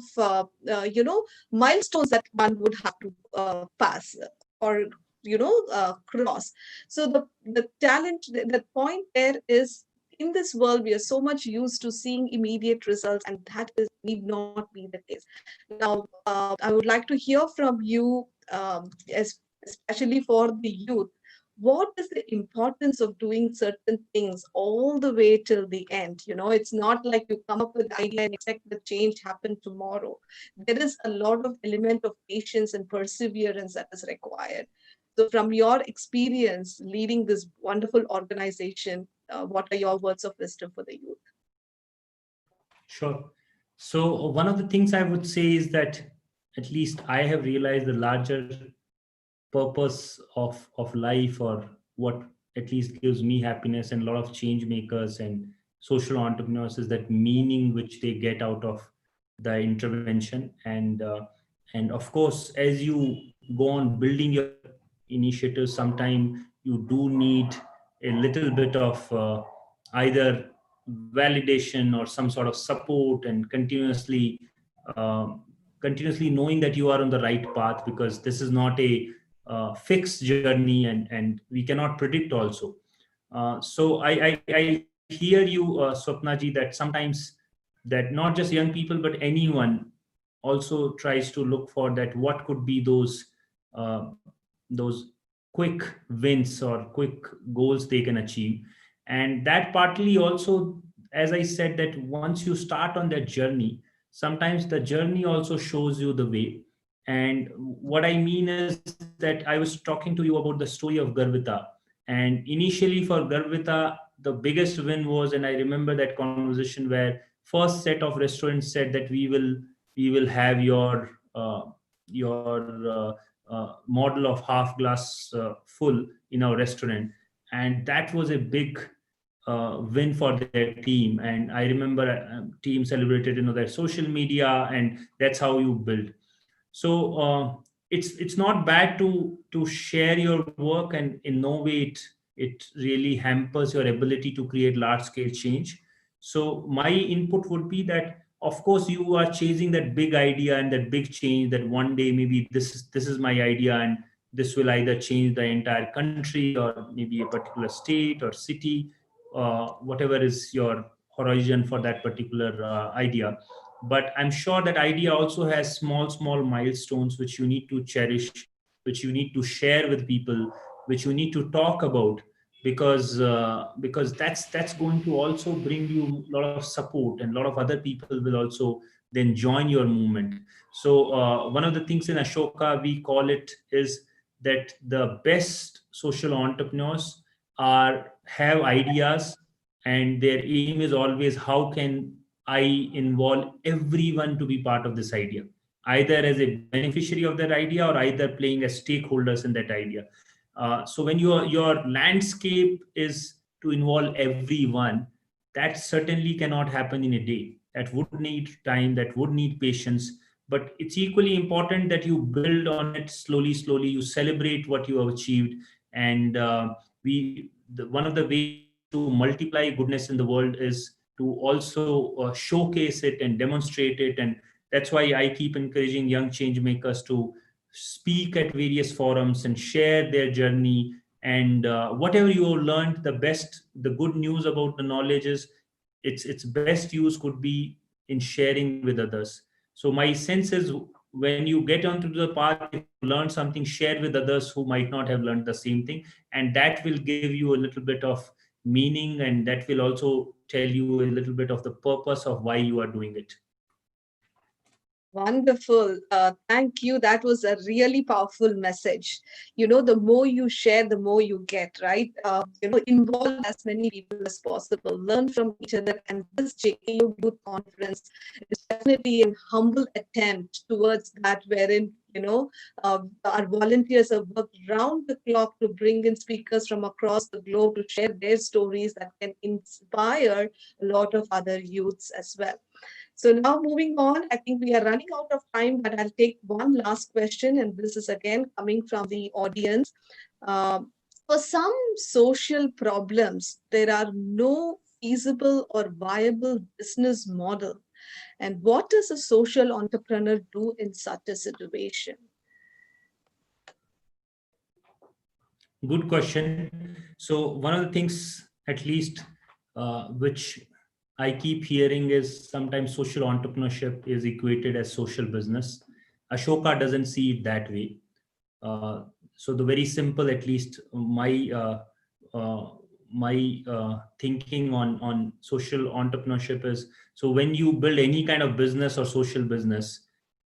milestones that one would have to pass or cross. So the talent, the point there is, in this world we are so much used to seeing immediate results, and that need not be the case. Now I would like to hear from you, especially for the youth, what is the importance of doing certain things all the way till the end? It's not like you come up with the idea and expect the change happen tomorrow. There is a lot of element of patience and perseverance that is required. So from your experience leading this wonderful organization, what are your words of wisdom for the youth? Sure. So one of the things I would say is that at least I have realized the larger purpose of life, or what at least gives me happiness and a lot of change makers and social entrepreneurs, is that meaning which they get out of the intervention. And of course, as you go on building your initiatives, sometime you do need a little bit of either validation or some sort of support, and continuously knowing that you are on the right path, because this is not a fixed journey, and we cannot predict also. So I hear you, Swapnaji, that sometimes that not just young people but anyone also tries to look for that what could be those quick wins or quick goals they can achieve. And that partly also, as I said, that once you start on that journey, sometimes the journey also shows you the way. And what I mean is that I was talking to you about the story of Garvita. And initially for Garvita, the biggest win was, and I remember that conversation where first set of restaurants said that we will have your model of half glass full in our restaurant. And that was a big win for their team. And I remember team celebrated their social media, and that's how you build. So it's not bad to share your work, and in no way it really hampers your ability to create large scale change. So my input would be that, of course, you are chasing that big idea and that big change, that one day maybe this is my idea, and this will either change the entire country or maybe a particular state or city, whatever is your horizon for that particular idea. But I'm sure that idea also has small milestones which you need to cherish, which you need to share with people, which you need to talk about, because that's going to also bring you a lot of support, and a lot of other people will also then join your movement. So one of the things in Ashoka we call it is that the best social entrepreneurs have ideas, and their aim is always, how can I involve everyone to be part of this idea, either as a beneficiary of that idea or either playing as stakeholders in that idea. So when your landscape is to involve everyone, that certainly cannot happen in a day. That would need time, that would need patience. But it's equally important that you build on it slowly. You celebrate what you have achieved, and one of the ways to multiply goodness in the world is to also showcase it and demonstrate it. And that's why I keep encouraging young change makers to speak at various forums and share their journey, And whatever you learned, the good news about the knowledge is its best use could be in sharing with others. So my sense is, when you get onto the path, if you learn something, share with others who might not have learned the same thing, and that will give you a little bit of meaning, and that will also tell you a little bit of the purpose of why you are doing it. Wonderful. Thank you. That was a really powerful message. The more you share, the more you get, right? Involve as many people as possible, learn from each other. And this JKU Youth Conference is definitely a humble attempt towards that, wherein, our volunteers have worked round the clock to bring in speakers from across the globe to share their stories that can inspire a lot of other youths as well. So now moving on, I think we are running out of time, but I'll take one last question. And this is again coming from the audience. For some social problems, there are no feasible or viable business model. And what does a social entrepreneur do in such a situation? Good question. So one of the things, at least, which I keep hearing is sometimes social entrepreneurship is equated as social business. Ashoka doesn't see it that way. So the very simple, at least my thinking on social entrepreneurship is, so when you build any kind of business or social business,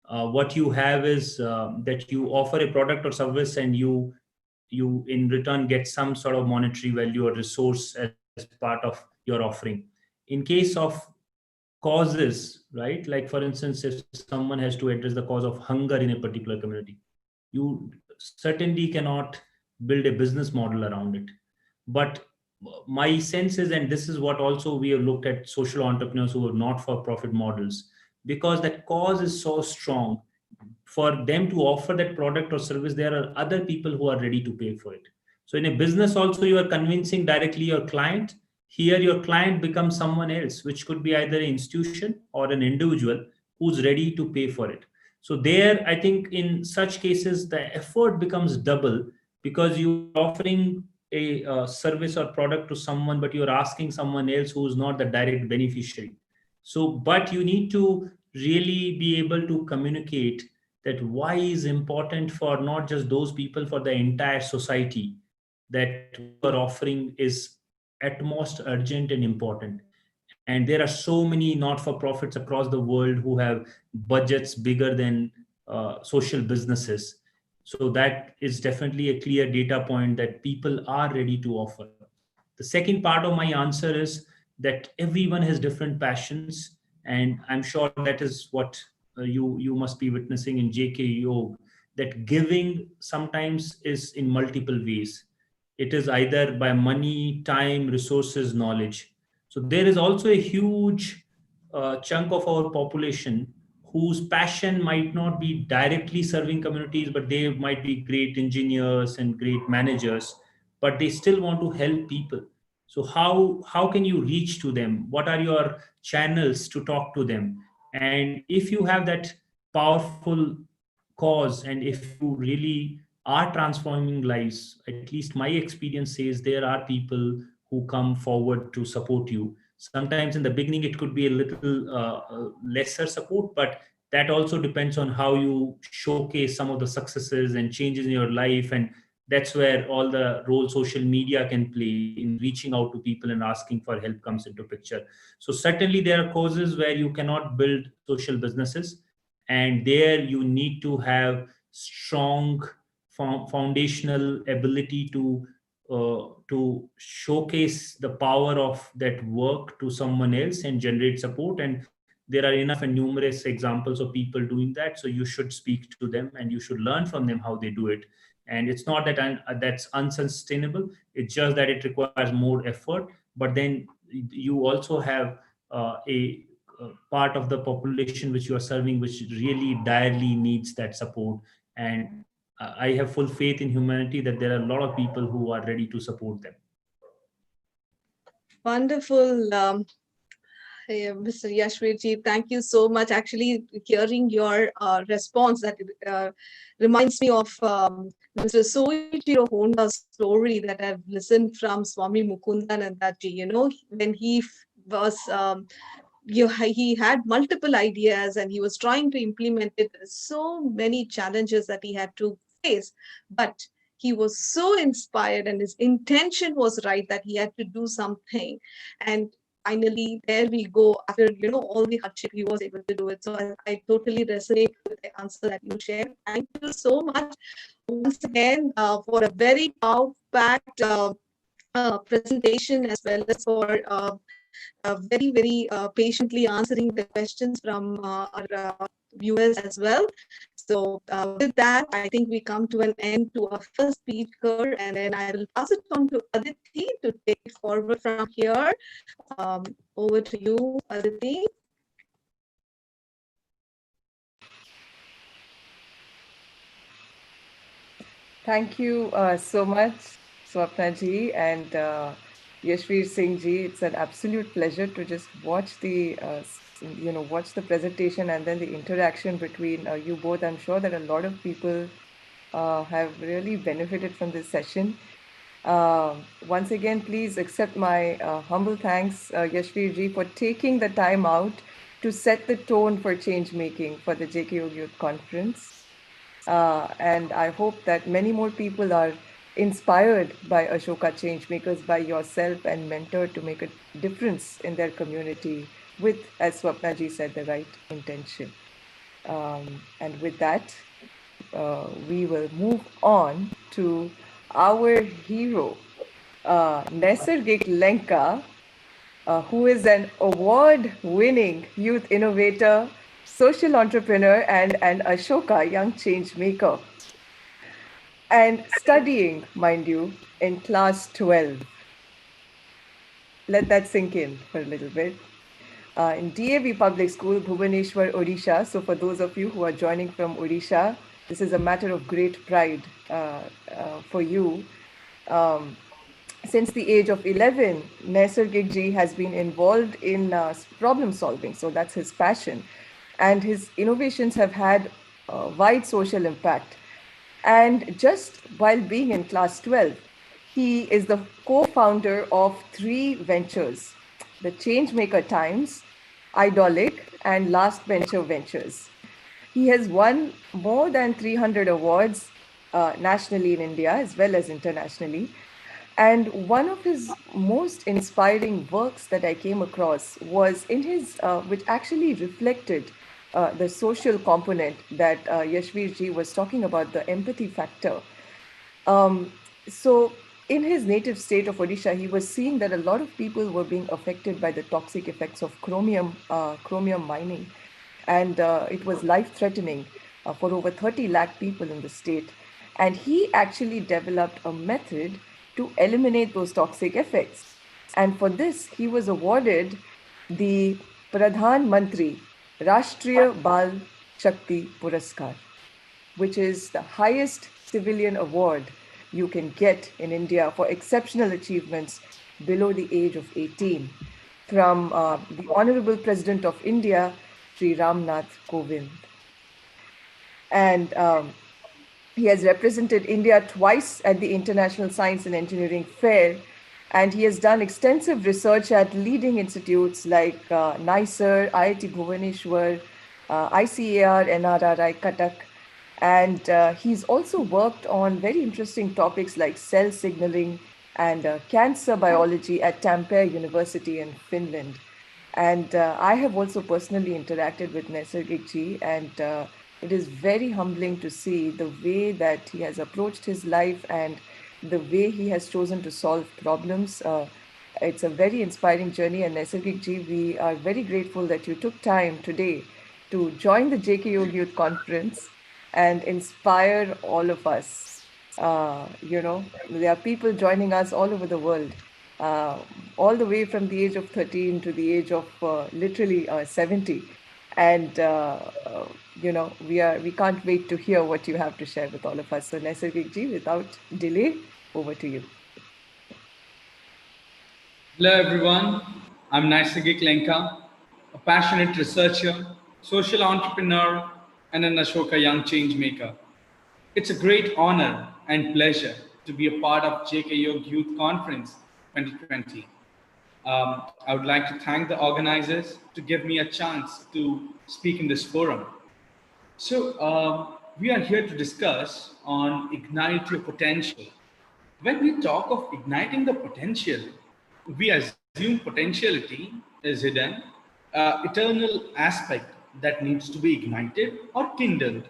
what you have is that you offer a product or service, and you in return get some sort of monetary value or resource as part of your offering. In case of causes, right, like for instance, if someone has to address the cause of hunger in a particular community, you certainly cannot build a business model around it. But my sense is, and this is what also we have looked at social entrepreneurs who are not for profit models, because that cause is so strong, for them to offer that product or service, there are other people who are ready to pay for it. So in a business also, you are convincing directly your client. Here your client becomes someone else, which could be either an institution or an individual who's ready to pay for it. So there, I think in such cases, the effort becomes double, because you're offering a service or product to someone, but you're asking someone else who's not the direct beneficiary. So, but you need to really be able to communicate that why is important for not just those people, for the entire society, that what you're offering is at most urgent and important. And there are so many not-for-profits across the world who have budgets bigger than social businesses. So that is definitely a clear data point that people are ready to offer. The second part of my answer is that everyone has different passions, and I'm sure that is what you must be witnessing in JKYog, that giving sometimes is in multiple ways. It is either by money, time, resources, knowledge. So there is also a huge chunk of our population whose passion might not be directly serving communities, but they might be great engineers and great managers, but they still want to help people. So how can you reach to them? What are your channels to talk to them? And if you have that powerful cause, and if you really are transforming lives, at least my experience says there are people who come forward to support you. Sometimes in the beginning it could be a little lesser support, but that also depends on how you showcase some of the successes and changes in your life. And that's where all the role social media can play in reaching out to people and asking for help comes into picture. So certainly there are causes where you cannot build social businesses, and there you need to have strong foundational ability to showcase the power of that work to someone else and generate support. And there are enough and numerous examples of people doing that, so you should speak to them and you should learn from them how they do it. And it's not that that's unsustainable, it's just that it requires more effort. But then you also have a part of the population which you are serving which really direly needs that support. And I have full faith in humanity that there are a lot of people who are ready to support them. Wonderful. Mr. Yashveer Ji, thank you so much. Actually, hearing your response, that reminds me of Mr. Soichiro Honda's story that I've listened from Swami Mukundananda Ji. You know, when he was he had multiple ideas and he was trying to implement it. So many challenges that he had to face, but he was so inspired and his intention was right that he had to do something. And finally, there we go. After all the hardship, he was able to do it. So I totally resonate with the answer that you shared. Thank you so much once again for a very power-packed presentation, as well as for very, very patiently answering the questions from our viewers as well. So with that, I think we come to an end to our first speaker, and then I will pass it on to Aditi to take it forward from here. Over to you, Aditi. Thank you so much, Swapna ji and Yashveer Singh ji. It's an absolute pleasure to just watch the watch the presentation and then the interaction between you both. I'm sure that a lot of people have really benefited from this session. Once again, please accept my humble thanks, Yashveer ji, for taking the time out to set the tone for change making for the JKYog Youth Conference. And I hope that many more people are inspired by Ashoka Changemakers, by yourself and mentor, to make a difference in their community with, as Swapna ji said, the right intention. And with that, we will move on to our hero, Naisargik Lenka, who is an award-winning youth innovator, social entrepreneur, and an Ashoka Young Change Maker. And studying, mind you, in class 12. Let that sink in for a little bit. In DAV Public School, Bhubaneswar, Odisha. So for those of you who are joining from Odisha, this is a matter of great pride for you. Since the age of 11, Naisargik ji has been involved in problem solving. So that's his passion. And his innovations have had wide social impact. And just while being in class 12, he is the co-founder of 3 ventures: the Changemaker Times, Idolic, and Last Bencher Ventures. He has won more than 300 awards nationally in India as well as internationally. And one of his most inspiring works that I came across was in his, which actually reflected the social component that Yashveer ji was talking about, the empathy factor. So in his native state of Odisha, he was seeing that a lot of people were being affected by the toxic effects of chromium mining. And it was life-threatening for over 30 lakh people in the state. And he actually developed a method to eliminate those toxic effects. And for this, he was awarded the Pradhan Mantri Rashtriya Bal Shakti Puraskar, which is the highest civilian award you can get in India for exceptional achievements below the age of 18 from the Honorable President of India, Sri Ramnath Kovind. And he has represented India twice at the International Science and Engineering Fair, and he has done extensive research at leading institutes like NICER, IIT Bhubaneswar, ICAR, NRRI, Cuttack. And he's also worked on very interesting topics like cell signaling and cancer biology at Tampere University in Finland. And I have also personally interacted with Naisargik ji, and it is very humbling to see the way that he has approached his life and the way he has chosen to solve problems. It's a very inspiring journey, and Naisargik ji, we are very grateful that you took time today to join the JKYog Youth Conference and inspire all of us. There are people joining us all over the world, all the way from the age of 13 to the age of literally 70. And we can't wait to hear what you have to share with all of us. So Naisargik ji, without delay, over to you. Hello everyone, I'm Naisargik Lenka. a passionate researcher, social entrepreneur, and an Ashoka Young Changemaker. It's a great honor and pleasure to be a part of JKYog Youth Conference 2020. I would like to thank the organizers to give me a chance to speak in this forum. So we are here to discuss on ignite your potential. When we talk of igniting the potential, we assume potentiality is hidden, eternal aspect that needs to be ignited or kindled.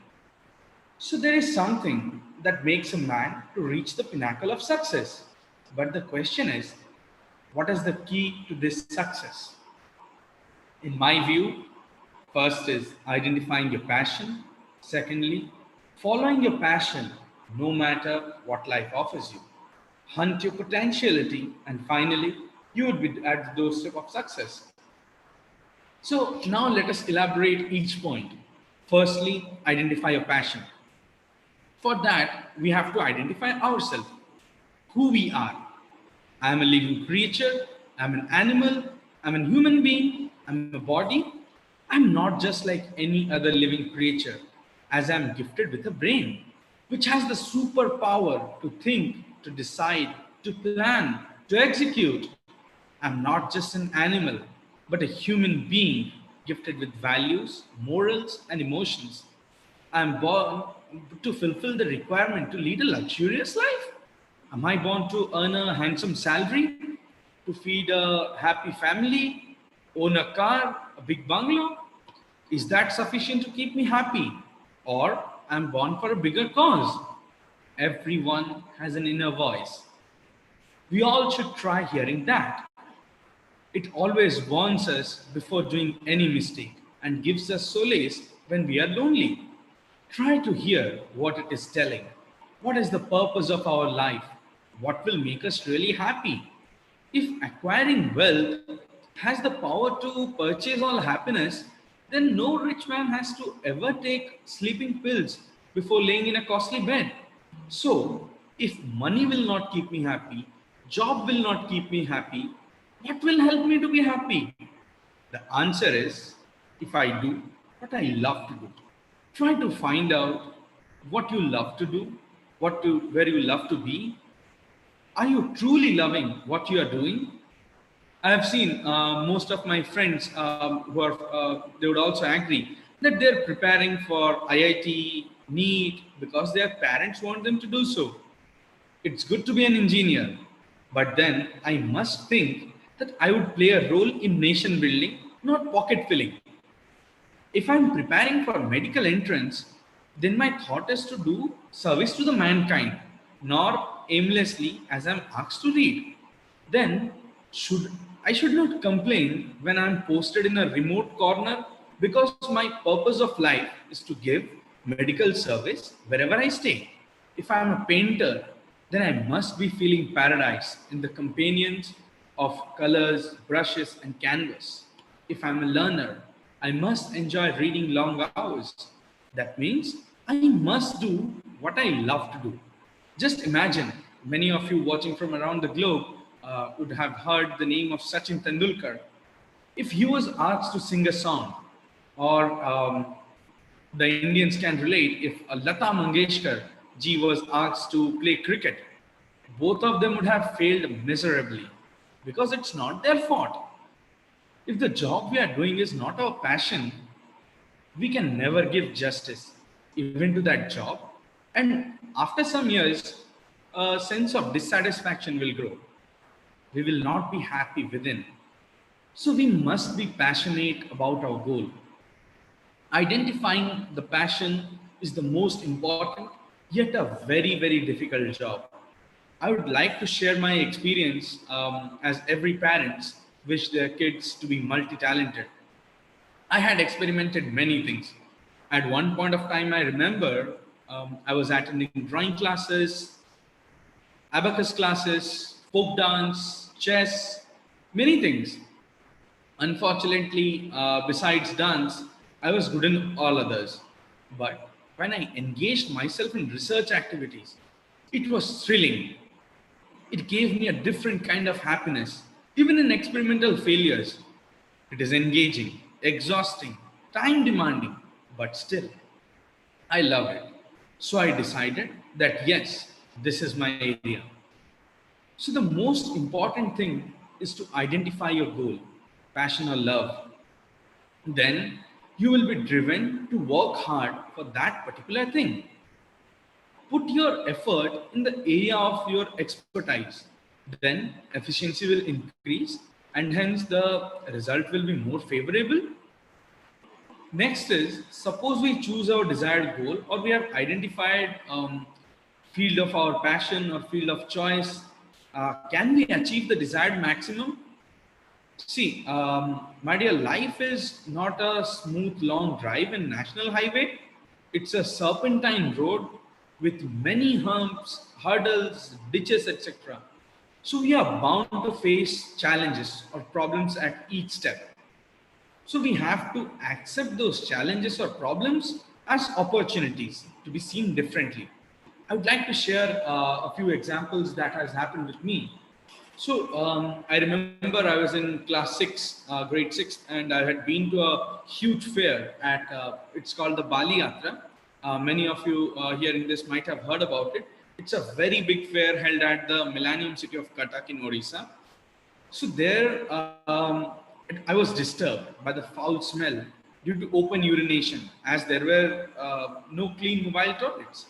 So there is something that makes a man to reach the pinnacle of success. But the question is, what is the key to this success? In my view, first is identifying your passion. Secondly, following your passion no matter what life offers you. Hunt your potentiality, and finally, you would be at the doorstep of success. So now let us elaborate each point. Firstly, identify your passion. For that, we have to identify ourselves, who we are. I am a living creature, I'm an animal, I'm a human being, I'm a body. I'm not just like any other living creature, as I'm gifted with a brain, which has the superpower to think, to decide, to plan, to execute. I'm not just an animal, but a human being gifted with values, morals, and emotions. I'm born to fulfill the requirement to lead a luxurious life. Am I born to earn a handsome salary, to feed a happy family, own a car, a big bungalow? Is that sufficient to keep me happy? Or I'm born for a bigger cause? Everyone has an inner voice. We all should try hearing that. It always warns us before doing any mistake and gives us solace when we are lonely. Try to hear what it is telling. What is the purpose of our life? What will make us really happy? If acquiring wealth has the power to purchase all happiness, then no rich man has to ever take sleeping pills before laying in a costly bed. So, if money will not keep me happy, job will not keep me happy, what will help me to be happy? The answer is if I do what I love to do. Try to find out what you love to do, where you love to be. Are you truly loving what you are doing? I have seen most of my friends they would also agree that they're preparing for IIT, NEET because their parents want them to do so. It's good to be an engineer, but then I must think that I would play a role in nation building, not pocket filling. If I'm preparing for medical entrance, then my thought is to do service to the mankind, nor aimlessly as I'm asked to read. Then should I should not complain when I'm posted in a remote corner because my purpose of life is to give medical service wherever I stay. If I'm a painter, then I must be feeling paradise in the companions of colors, brushes, and canvas. If I'm a learner, I must enjoy reading long hours. That means I must do what I love to do. Just imagine, many of you watching from around the globe would have heard the name of Sachin Tendulkar. If he was asked to sing a song, or the Indians can relate, if Lata Mangeshkar ji was asked to play cricket, both of them would have failed miserably because it's not their fault. If the job we are doing is not our passion, we can never give justice even to that job. And after some years, a sense of dissatisfaction will grow. We will not be happy within. So we must be passionate about our goal. Identifying the passion is the most important, yet a very, very difficult job. I would like to share my experience as every parents wish their kids to be multi-talented. I had experimented many things. At one point of time, I remember I was attending drawing classes, abacus classes, folk dance, chess, many things. Unfortunately, besides dance, I was good in all others. But when I engaged myself in research activities, it was thrilling. It gave me a different kind of happiness, even in experimental failures. It is engaging, exhausting, time demanding, but still, I love it. So I decided that yes, this is my area. So the most important thing is to identify your goal, passion or love. Then you will be driven to work hard for that particular thing. Put your effort in the area of your expertise. Then efficiency will increase and hence the result will be more favorable. Next is, suppose we choose our desired goal or we have identified field of our passion or field of choice. Can we achieve the desired maximum? See, my dear, life is not a smooth long drive in national highway. It's a serpentine road with many humps, hurdles, ditches, etc. So we are bound to face challenges or problems at each step. So we have to accept those challenges or problems as opportunities to be seen differently. I would like to share a few examples that has happened with me. So I remember I was in class 6, grade 6, and I had been to a huge fair at, it's called the Bali Yatra. Many of you hearing this might have heard about it. It's a very big fair held at the Millennium city of Cuttack in Odisha. So there, I was disturbed by the foul smell due to open urination as there were no clean mobile toilets.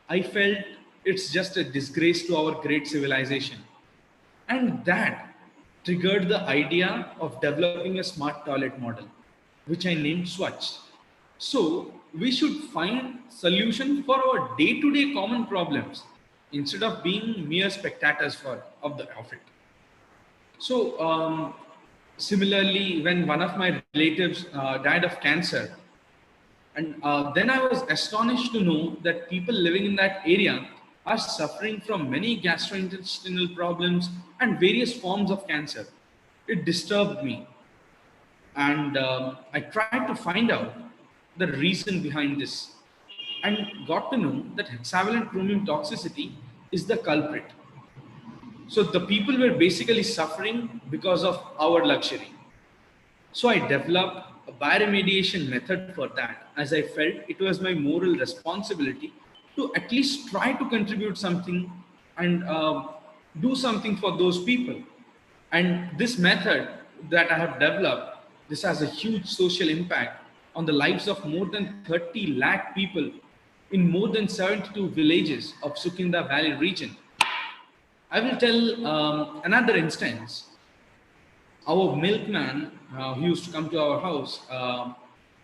I felt it's just a disgrace to our great civilization. And that triggered the idea of developing a smart toilet model, which I named Swachh. So we should find solution for our day-to-day common problems instead of being mere spectators of it. So similarly, when one of my relatives died of cancer, and then I was astonished to know that people living in that area are suffering from many gastrointestinal problems and various forms of cancer. It disturbed me. And I tried to find out the reason behind this and got to know that hexavalent chromium toxicity is the culprit. So the people were basically suffering because of our luxury. So I developed a bioremediation method for that, as I felt it was my moral responsibility to at least try to contribute something and do something for those people. And this method that I have developed, this has a huge social impact on the lives of more than 30 lakh people in more than 72 villages of Sukinda Valley region. I will tell another instance. Our milkman who used to come to our house,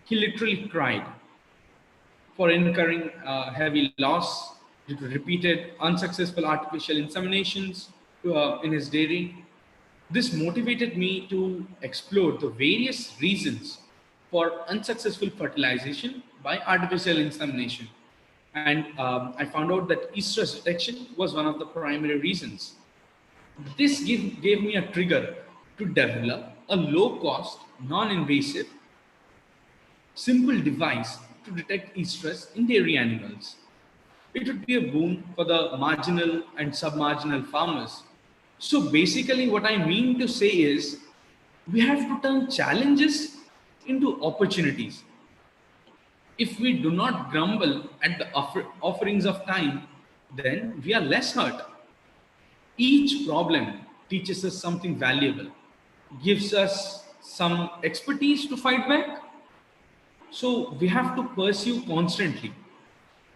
he literally cried for incurring heavy loss due to repeated unsuccessful artificial inseminations in his dairy. This motivated me to explore the various reasons for unsuccessful fertilization by artificial insemination. And I found out that estrus detection was one of the primary reasons. This gave me a trigger to develop a low-cost, non-invasive, simple device to detect estrus in dairy animals. It would be a boon for the marginal and sub-marginal farmers. So basically what I mean to say is, we have to turn challenges into opportunities. If we do not grumble at the offerings of time, then we are less hurt. Each problem teaches us something valuable, gives us some expertise to fight back. So we have to pursue constantly.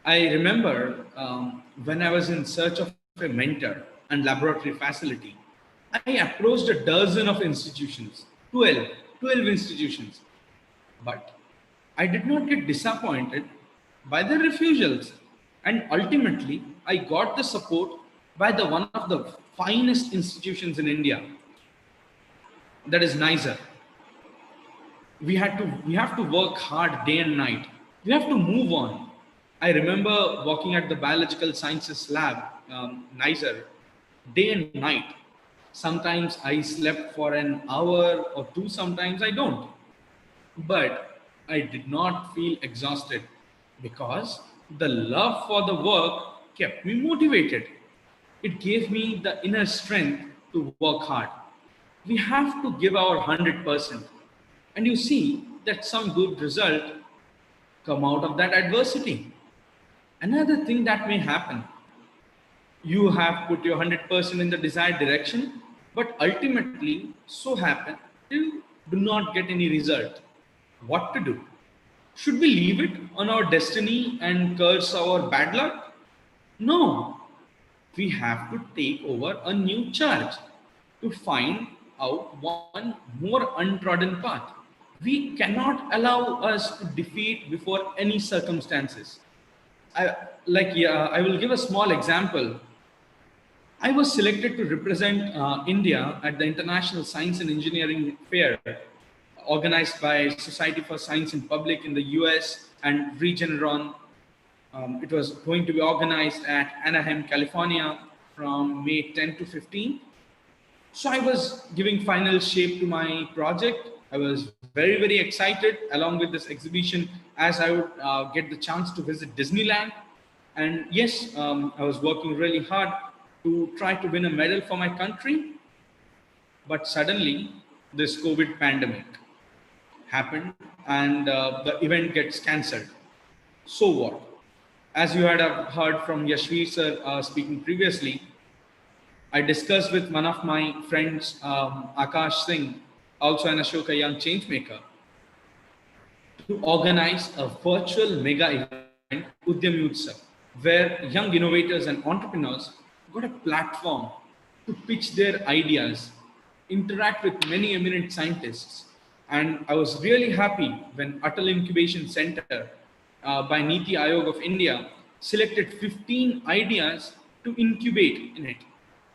I remember when I was in search of a mentor and laboratory facility, I approached a dozen of institutions, 12 institutions. But I did not get disappointed by the refusals. And ultimately, I got the support by the one of the finest institutions in India, that is Naisar. We have to work hard day and night. We have to move on. I remember working at the biological sciences lab, Naisar, day and night. Sometimes I slept for an hour or two, sometimes I don't. But I did not feel exhausted because the love for the work kept me motivated. It gave me the inner strength to work hard. We have to give our 100%. And you see, that some good result come out of that adversity. Another thing that may happen, you have put your 100% in the desired direction, but ultimately so happen you do not get any result. What to do? Should we leave it on our destiny and curse our bad luck? No. We have to take over a new charge to find out one more untrodden path. We cannot allow us to defeat before any circumstances. I will give a small example. I was selected to represent India at the International Science and Engineering Fair organized by Society for Science in Public in the US and Regeneron. It was going to be organized at Anaheim, California from May 10 to 15. So I was giving final shape to my project. I was very, very excited along with this exhibition as I would get the chance to visit Disneyland. And yes, I was working really hard to try to win a medal for my country. But suddenly this COVID pandemic happened and the event gets cancelled. So what? As you had heard from Yashveer sir speaking previously, I discussed with one of my friends, Akash Singh, also an Ashoka Young Changemaker, to organize a virtual mega event, Udyam Utsav, where young innovators and entrepreneurs got a platform to pitch their ideas, interact with many eminent scientists. And I was really happy when Atal Incubation Center by Niti Aayog of India selected 15 ideas to incubate in it.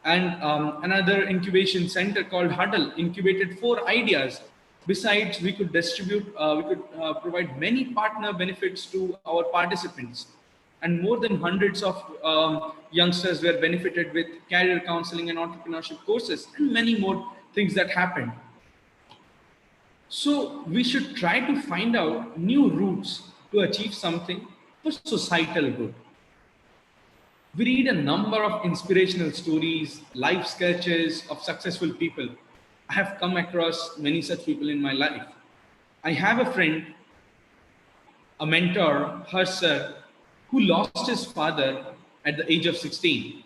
And another incubation center called Huddle incubated 4 ideas. Besides, we could distribute, we could provide many partner benefits to our participants. And more than hundreds of youngsters were benefited with career counseling and entrepreneurship courses and many more things that happened. So we should try to find out new routes to achieve something for societal good. We read a number of inspirational stories, life sketches of successful people. I have come across many such people in my life. I have a friend, a mentor, her sir, who lost his father at the age of 16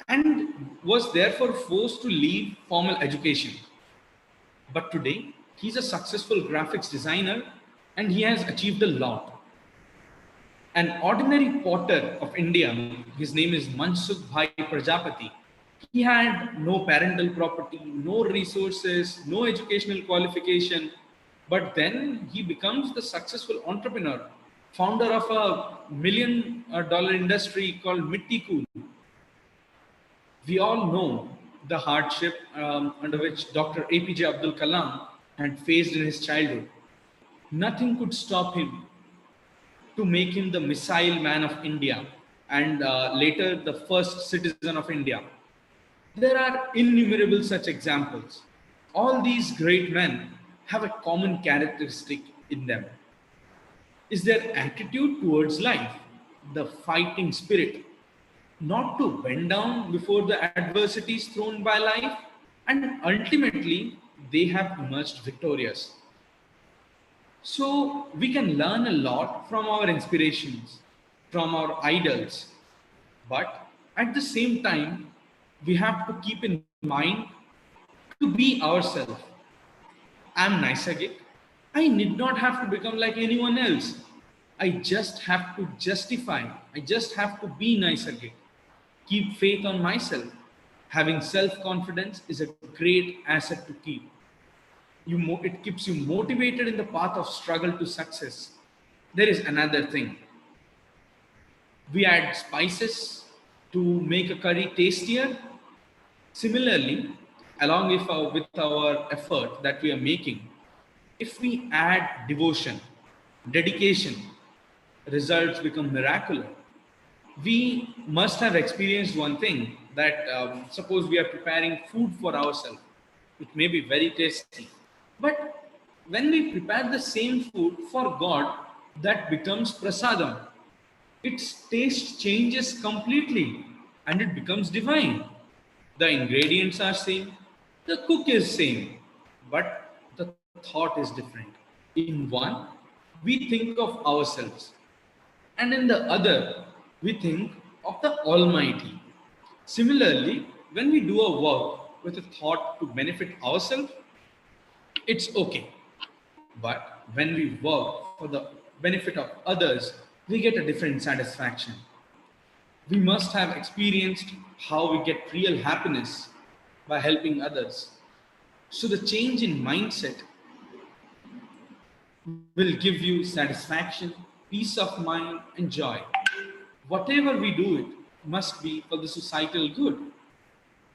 and was therefore forced to leave formal education. But today, he's a successful graphics designer and he has achieved a lot. An ordinary potter of India, his name is Mansukh Bhai Prajapati. He had no parental property, no resources, no educational qualification, but then he becomes the successful entrepreneur, founder of a $1 million industry called Mitti Cool. We all know the hardship under which Dr. APJ Abdul Kalam had faced in his childhood. Nothing could stop him to make him the missile man of India and later the first citizen of India. There are innumerable such examples. All these great men have a common characteristic in them. Is their attitude towards life, the fighting spirit, not to bend down before the adversities thrown by life, and ultimately they have emerged victorious. So we can learn a lot from our inspirations, from our idols, but at the same time, we have to keep in mind to be ourselves. I'm Naisargik. I need not have to become like anyone else. I just have to justify. I just have to be Naisargik. Keep faith on myself. Having self-confidence is a great asset to keep. It keeps you motivated in the path of struggle to success. There is another thing. We add spices to make a curry tastier. Similarly, along with our effort that we are making, if we add devotion, dedication, results become miraculous. We must have experienced one thing that suppose we are preparing food for ourselves, it may be very tasty. But when we prepare the same food for God, that becomes prasadam. Its taste changes completely and it becomes divine. The ingredients are same, the cook is same, but the thought is different. In one, we think of ourselves, and in the other, we think of the Almighty. Similarly, when we do a work with a thought to benefit ourselves, it's okay. But when we work for the benefit of others, we get a different satisfaction. We must have experienced how we get real happiness by helping others. So the change in mindset will give you satisfaction, peace of mind, and joy. Whatever we do, it must be for the societal good.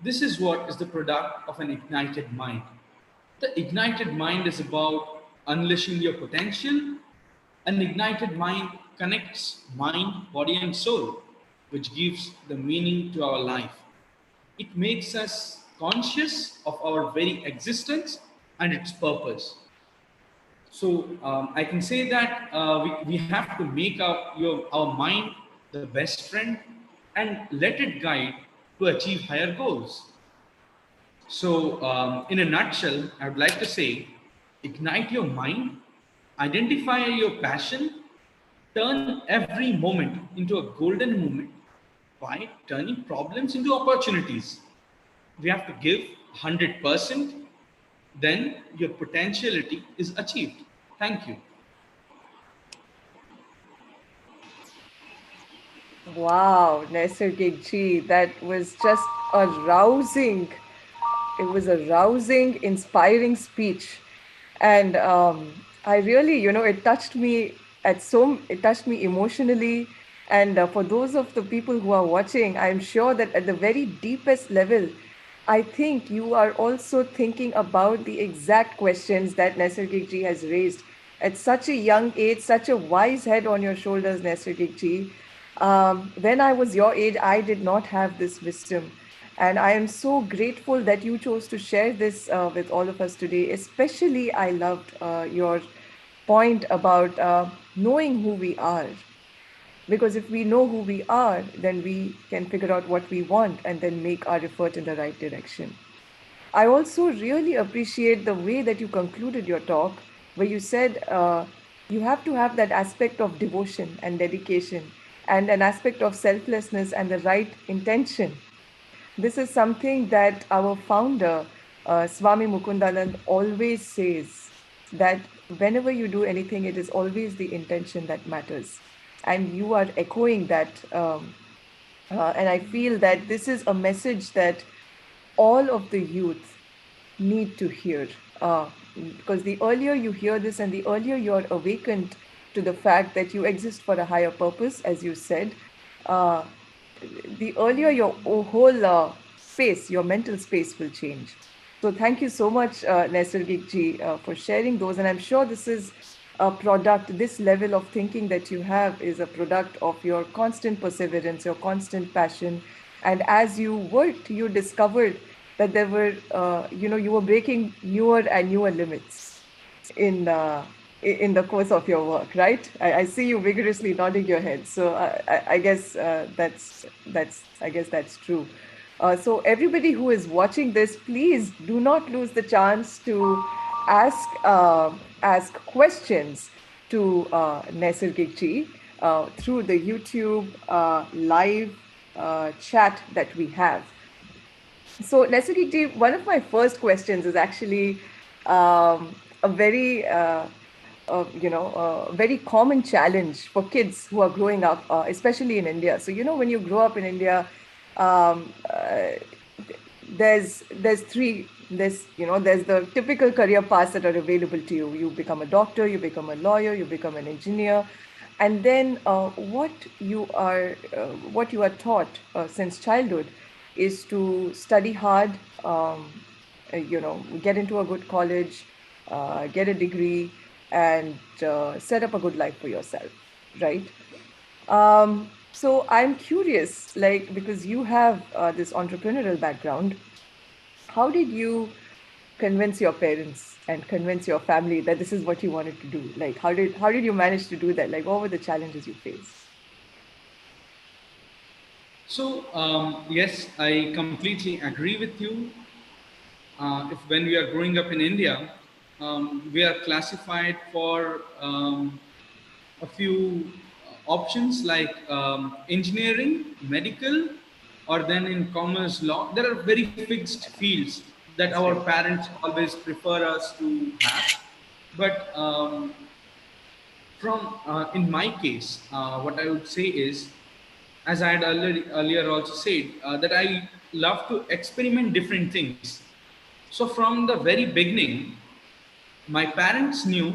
This is what is the product of an ignited mind. The ignited mind is about unleashing your potential. An ignited mind connects mind, body, and soul, which gives the meaning to our life. It makes us conscious of our very existence and its purpose. So I can say that we have to make our mind the best friend and let it guide to achieve higher goals. So, in a nutshell, I would like to say ignite your mind, identify your passion, turn every moment into a golden moment by turning problems into opportunities. We have to give 100%, then your potentiality is achieved. Thank you. Wow, Naisargik ji, that was just a rousing, it was a rousing, inspiring speech. And I really, it touched me it touched me emotionally. And for those of the people who are watching, I'm sure that at the very deepest level, I think you are also thinking about the exact questions that Naisargik ji has raised. At such a young age, such a wise head on your shoulders, Naisargik ji. When I was your age, I did not have this wisdom. And I am so grateful that you chose to share this with all of us today. Especially, I loved your point about knowing who we are. Because if we know who we are, then we can figure out what we want and then make our effort in the right direction. I also really appreciate the way that you concluded your talk, where you said you have to have that aspect of devotion and dedication and an aspect of selflessness and the right intention. This is something that our founder, Swami Mukundananda, always says that whenever you do anything, it is always the intention that matters. And you are echoing that. And I feel that this is a message that all of the youth need to hear. Because the earlier you hear this and the earlier you're awakened to the fact that you exist for a higher purpose, as you said, the earlier your whole space, your mental space will change. So thank you so much, Naisargik ji, for sharing those. And I'm sure this is a product, this level of thinking that you have is a product of your constant perseverance, your constant passion. And as you worked, you discovered that there were, you were breaking newer and newer limits in the course of your work, right? I see you vigorously nodding your head. So I guess that's true. So everybody who is watching this, please do not lose the chance to ask questions to Naisargik ji through the YouTube live chat that we have. So, Naisargik ji, one of my first questions is actually a very, very common challenge for kids who are growing up, especially in India. So, when you grow up in India, there's the typical career paths that are available to you. You become a doctor, you become a lawyer, you become an engineer, and then what you are taught since childhood is to study hard, get into a good college, get a degree, and set up a good life for yourself, right? So I'm curious, because you have this entrepreneurial background, how did you convince your parents and convince your family that this is what you wanted to do? How did you manage to do that? What were the challenges you faced? So, yes, I completely agree with you. If when we are growing up in India, we are classified for a few options like engineering, medical, or then in commerce law. There are very fixed fields that That's our right. parents always prefer us to have. But from in my case, what I would say is, as I had earlier also said, that I love to experiment different things. So from the very beginning, my parents knew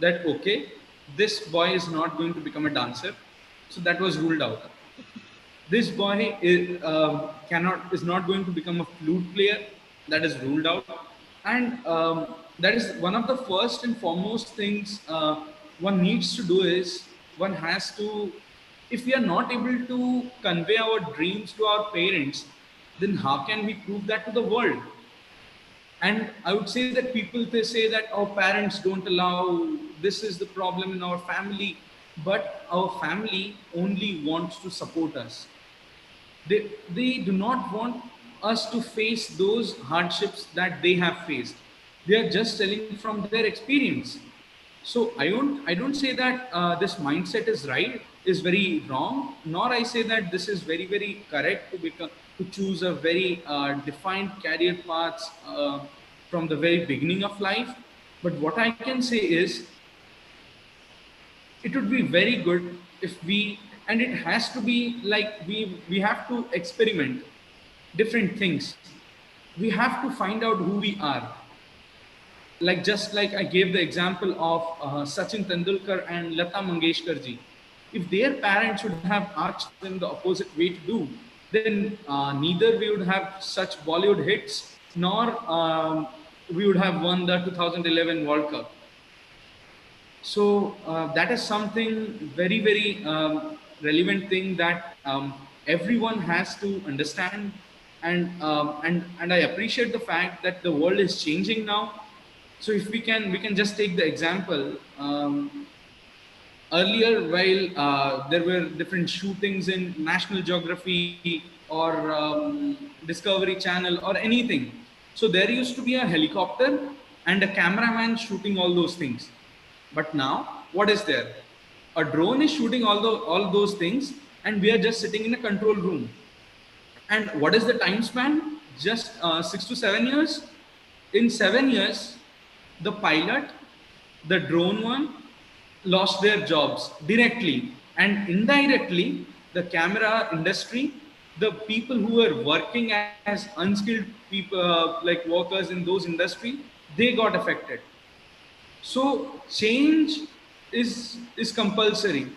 that okay, this boy is not going to become a dancer, so that was ruled out. This boy is not going to become a flute player, that is ruled out. And that is one of the first and foremost things one needs to do is one has to, if we are not able to convey our dreams to our parents, then how can we prove that to the world? And I would say that people, they say that our parents don't allow, this is the problem in our family. But our family only wants to support us. They do not want us to face those hardships that they have faced. They are just telling from their experience. So I don't say that this mindset is right, is very wrong, nor I say that this is very very correct to become, to choose a very defined career paths from the very beginning of life. But what I can say is, it would be very good if we, and it has to be like we have to experiment different things. We have to find out who we are. Like, just like I gave the example of Sachin Tendulkar and Lata Mangeshkar ji. If their parents would have asked them the opposite way to do, then neither we would have such Bollywood hits, nor we would have won the 2011 World Cup. So that is something very very relevant thing that everyone has to understand. And I appreciate the fact that the world is changing now. So if we can just take the example, earlier, while there were different shootings in National Geography or Discovery Channel or anything, so there used to be a helicopter and a cameraman shooting all those things. But now, what is there? A drone is shooting all those things, and we are just sitting in a control room. And what is the time span? Just 6 to 7 years. In 7 years, the pilot, the drone one, lost their jobs directly, and indirectly, the camera industry, the people who were working as unskilled people, like workers in those industry, they got affected. So change is compulsory.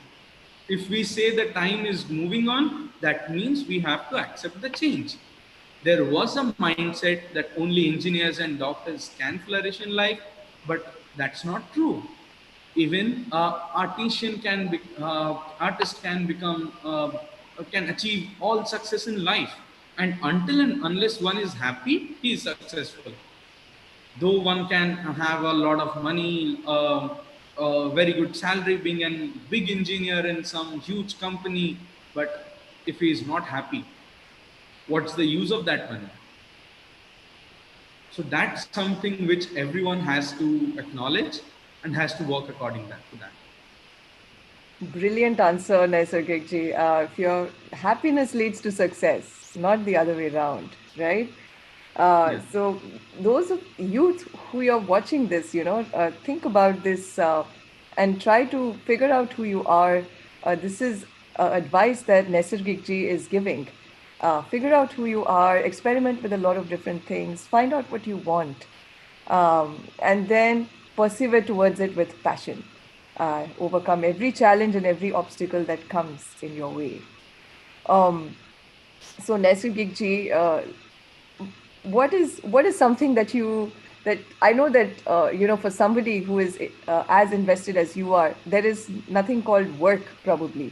If we say the time is moving on, that means we have to accept the change. There was a mindset that only engineers and doctors can flourish in life, but that's not true. Even artist can become, can achieve all success in life. And until and unless one is happy, he is successful. Though one can have a lot of money, a very good salary, being a big engineer in some huge company, but if he is not happy, what's the use of that money? So that's something which everyone has to acknowledge and has to work according to that. Brilliant answer, Naisargik ji. If your happiness leads to success, not the other way around, right? So those of youth who are watching this, think about this and try to figure out who you are. This is advice that Naisargik ji is giving. Figure out who you are, experiment with a lot of different things, find out what you want, and then persevere towards it with passion. Overcome every challenge and every obstacle that comes in your way. So Naisargik ji, what is something that I know that for somebody who is as invested as you are, there is nothing called work probably.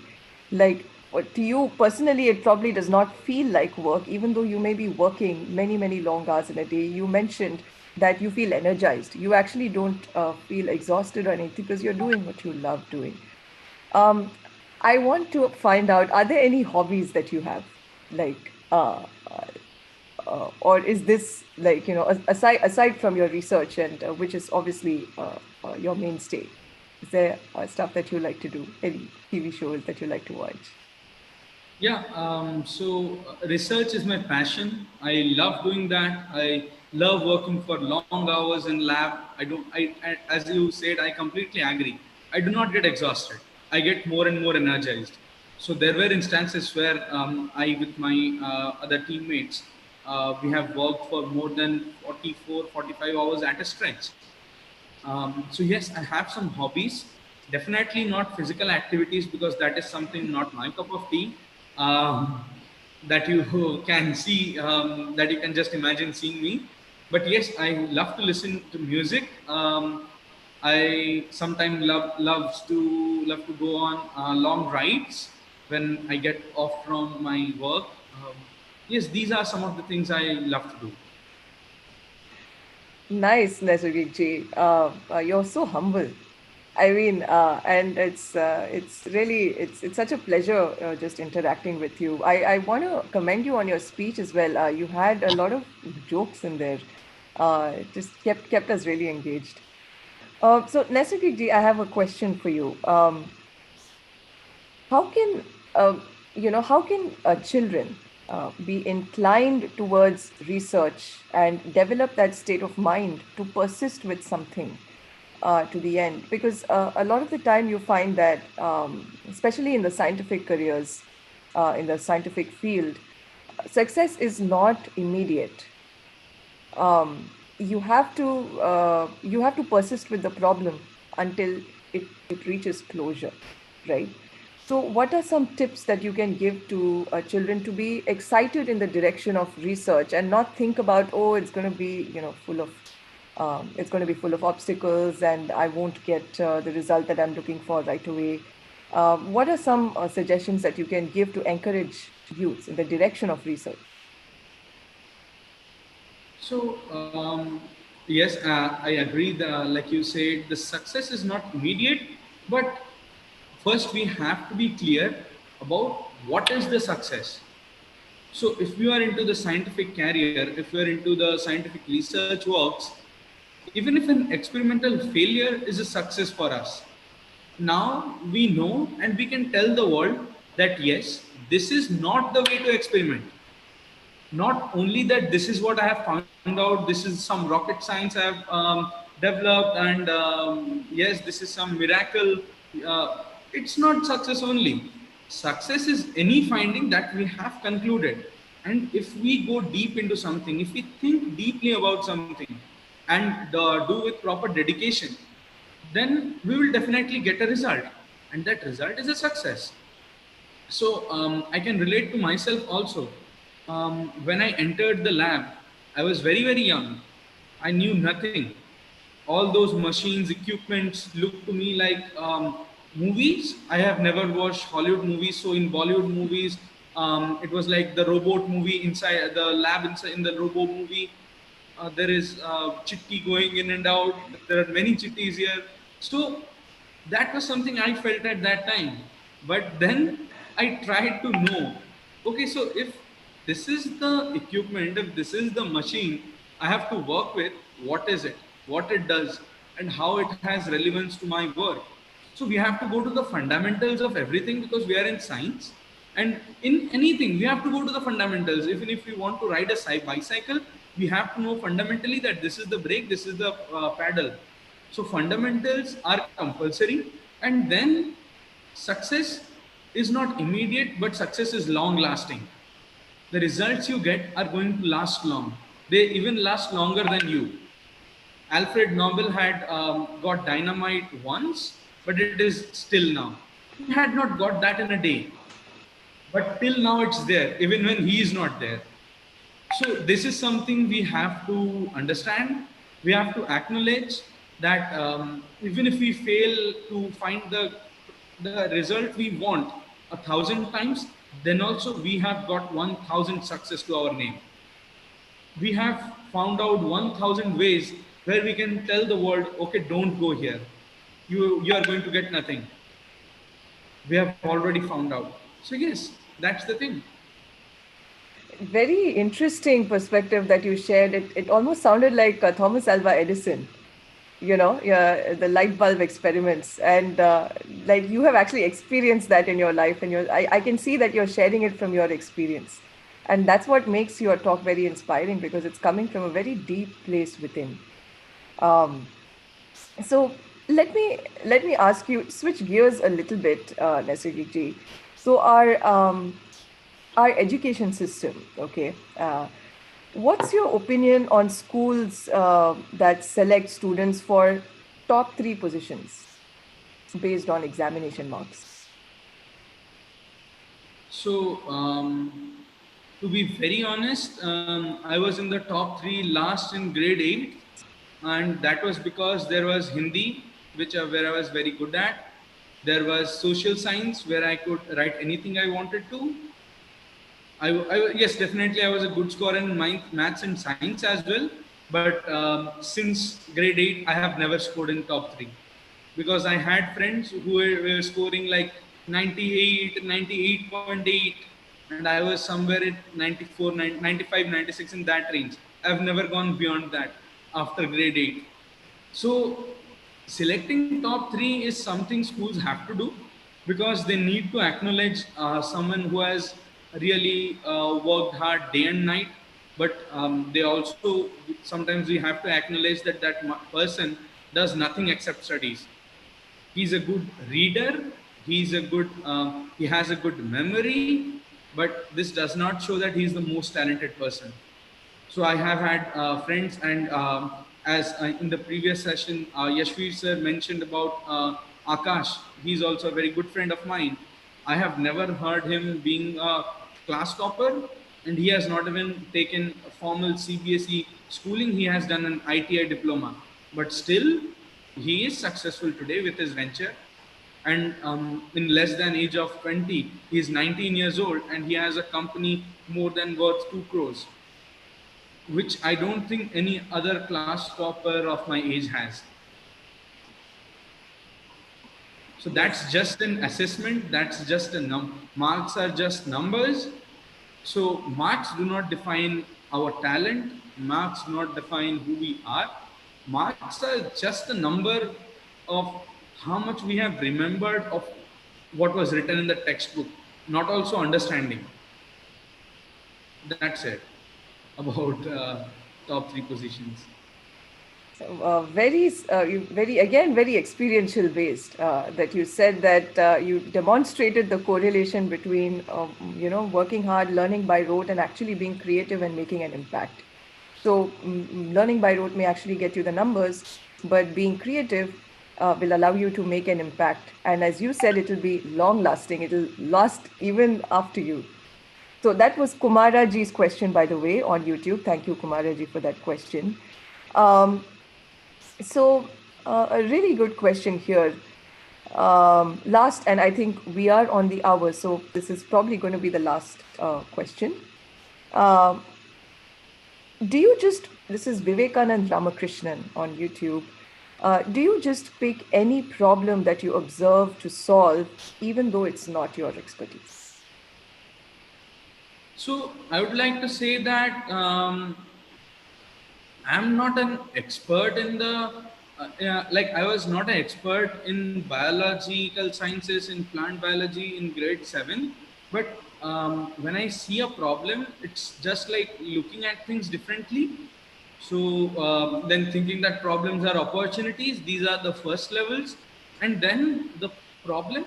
Like, to you personally, it probably does not feel like work, even though you may be working many, many long hours in a day. You mentioned that you feel energized. You actually don't feel exhausted or anything because you're doing what you love doing. I want to find out, are there any hobbies that you have? Like, or is this like, aside from your research and which is obviously your mainstay, is there stuff that you like to do, any TV shows that you like to watch? Yeah, research is my passion. I love doing that. I love working for long hours in lab. As you said, I completely agree. I do not get exhausted. I get more and more energized. So there were instances where I, with my other teammates, we have worked for more than 44, 45 hours at a stretch. So yes, I have some hobbies. Definitely not physical activities because that is something not my cup of tea. Um, that you can see, that you can just imagine seeing me. But yes, I love to listen to music. I sometimes love to go on long rides when I get off from my work. Yes, these are some of the things I love to do. Nice, Naisargik ji. You're so humble. I mean, and it's really it's such a pleasure just interacting with you. I want to commend you on your speech as well. You had a lot of jokes in there. It just kept us really engaged. So Naisargik ji, I have a question for you. How can how can children be inclined towards research and develop that state of mind to persist with something to the end? Because a lot of the time you find that, especially in the scientific careers, in the scientific field, success is not immediate. You have to persist with the problem until it reaches closure, right? So what are some tips that you can give to children to be excited in the direction of research and not think about, oh, it's going to be full of it's going to be full of obstacles and I won't get the result that I'm looking for right away? What are some suggestions that you can give to encourage youth in the direction of research? So, yes, I agree. Like you said, the success is not immediate, but first we have to be clear about what is the success. So, if you are into the scientific career, if you are into the scientific research works, even if an experimental failure is a success for us, now we know and we can tell the world that yes, this is not the way to experiment. Not only that this is what I have found out, this is some rocket science I have developed, and yes, this is some miracle. It's not success only. Success is any finding that we have concluded. And if we go deep into something, if we think deeply about something and do with proper dedication, then we will definitely get a result. And that result is a success. So I can relate to myself also. When I entered the lab, I was very, very young. I knew nothing. All those machines, equipments looked to me like movies. I have never watched Hollywood movies. So in Bollywood movies, it was like the robot movie inside the lab. Inside in the robot movie, there is chitti going in and out. There are many chittis here. So that was something I felt at that time. But then I tried to know, okay, so if this is the equipment, if this is the machine I have to work with, what is it, what it does, and how it has relevance to my work. So we have to go to the fundamentals of everything because we are in science. And in anything, we have to go to the fundamentals. Even if we want to ride a bicycle, we have to know fundamentally that this is the brake, this is the paddle. So fundamentals are compulsory, and then success is not immediate, but success is long lasting. The results you get are going to last long. They even last longer than you. Alfred Nobel had got dynamite once, but it is still now. He had not got that in a day, but till now it's there, even when he is not there. So this is something we have to understand. We have to acknowledge that even if we fail to find the result we want 1,000 times, then also we have got 1,000 success to our name. We have found out 1,000 ways where we can tell the world, okay, don't go here. You are going to get nothing. We have already found out. So yes, that's the thing. very interesting perspective that you shared. It almost sounded like Thomas Alva Edison, yeah, the light bulb experiments. And like you have actually experienced that in your life, and I can see that you're sharing it from your experience. And that's what makes your talk very inspiring, because it's coming from a very deep place within. Um, so let me ask you, switch gears a little bit, Naisargik ji. So our education system, okay. What's your opinion on schools that select students for top 3 positions based on examination marks? So, to be very honest, I was in the top 3 last in grade 8, and that was because there was Hindi, where I was very good at. There was social science, where I could write anything I wanted to. Yes, definitely, I was a good scorer in maths and science as well. But since grade 8, I have never scored in top 3, because I had friends who were scoring like 98, 98.8, and I was somewhere at 94, 95, 96 in that range. I've never gone beyond that after grade 8. So, selecting top 3 is something schools have to do, because they need to acknowledge someone who has really worked hard day and night. But they also, sometimes we have to acknowledge that person does nothing except studies. He's a good reader, he has a good memory, but this does not show that he's the most talented person. So I have had friends, and as in the previous session, Yashvir sir mentioned about Akash. He's also a very good friend of mine. I have never heard him being a class topper, and he has not even taken a formal CBSE schooling. He has done an ITI diploma, but still, he is successful today with his venture. And in less than age of 20, he is 19 years old, and he has a company more than worth 2 crores, which I don't think any other class topper of my age has. So that's just an assessment. That's just a marks are just numbers. So marks do not define our talent. Marks do not define who we are. Marks are just a number of how much we have remembered of what was written in the textbook, not also understanding. That's it about top 3 positions. Very experiential based, that you said that you demonstrated the correlation between working hard, learning by rote, and actually being creative and making an impact. So learning by rote may actually get you the numbers, but being creative will allow you to make an impact. And as you said, it will be long lasting. It will last even after you. So that was Kumara ji's question, by the way, on YouTube. Thank you, Kumara ji, for that question. So a really good question here. Last, and I think we are on the hour, so this is probably going to be the last question. This is Vivekanand Ramakrishnan on YouTube. Do you just pick any problem that you observe to solve, even though it's not your expertise? So I would like to say that I'm not an expert in the I was not an expert in biological sciences, in plant biology in grade 7, but when I see a problem, it's just like looking at things differently. So then thinking that problems are opportunities, these are the first levels, and then the problem.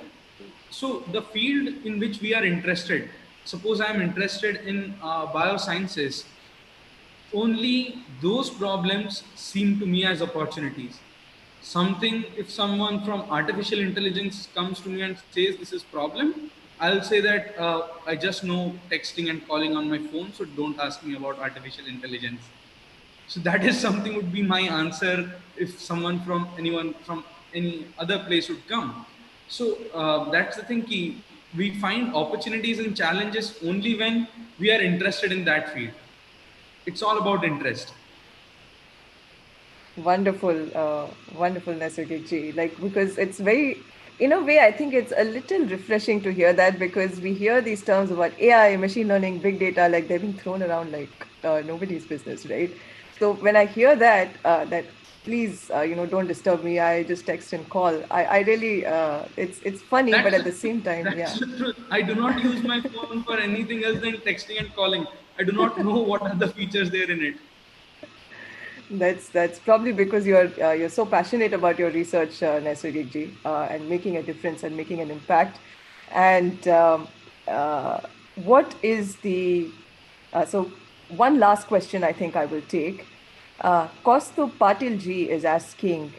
So the field in which we are interested, suppose I am interested in biosciences, only those problems seem to me as opportunities. If someone from artificial intelligence comes to me and says this is problem, I'll say that I just know texting and calling on my phone, so don't ask me about artificial intelligence. So that is something would be my answer if anyone from any other place would come. So that's the thing, key. We find opportunities and challenges only when we are interested in that field. It's all about interest. Wonderful, wonderful, Naisargik ji. Because it's very in a way, I think it's a little refreshing to hear that, because we hear these terms about AI, machine learning, big data, like they're being thrown around like nobody's business, right? So when I hear that, that please, don't disturb me, I just text and call. I really, it's funny, but That's at the the truth. same time, That's yeah. the truth. I do not use my phone for anything else than texting and calling. I do not know what are the features there in it. That's probably because you're so passionate about your research, Naisargik ji, and making a difference and making an impact. And uh, what is the so one last question I think I will take. Kaustubh Patil ji is asking,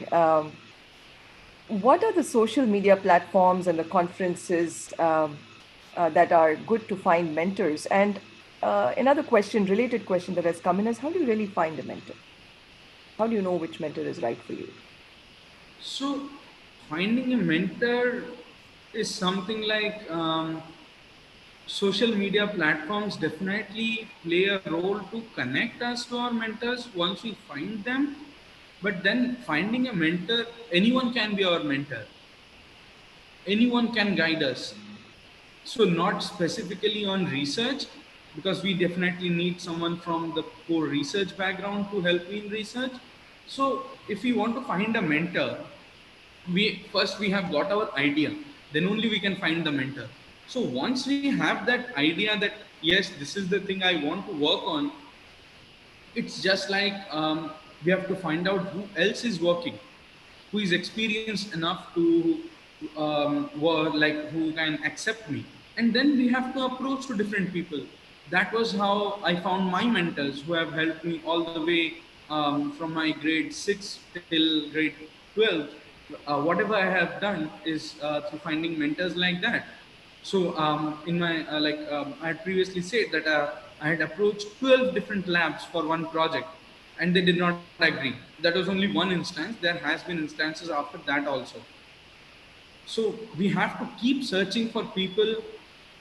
what are the social media platforms and the conferences that are good to find mentors? And another question, related question that has come in is, how do you really find a mentor? How do you know which mentor is right for you? So, finding a mentor is something like social media platforms definitely play a role to connect us to our mentors once we find them. But then, finding a mentor, anyone can be our mentor, anyone can guide us. So, not specifically on research, because we definitely need someone from the core research background to help me in research. So, if we want to find a mentor, we have got our idea, then only we can find the mentor. So once we have that idea that yes, this is the thing I want to work on, it's just like we have to find out who else is working, who is experienced enough to like who can accept me, and then we have to approach to different people. That was how I found my mentors, who have helped me all the way from my grade 6 till grade 12. Whatever I have done is through finding mentors like that. So in my I had previously said that I had approached 12 different labs for one project, and they did not agree. That was only one instance. There has been instances after that also. So we have to keep searching for people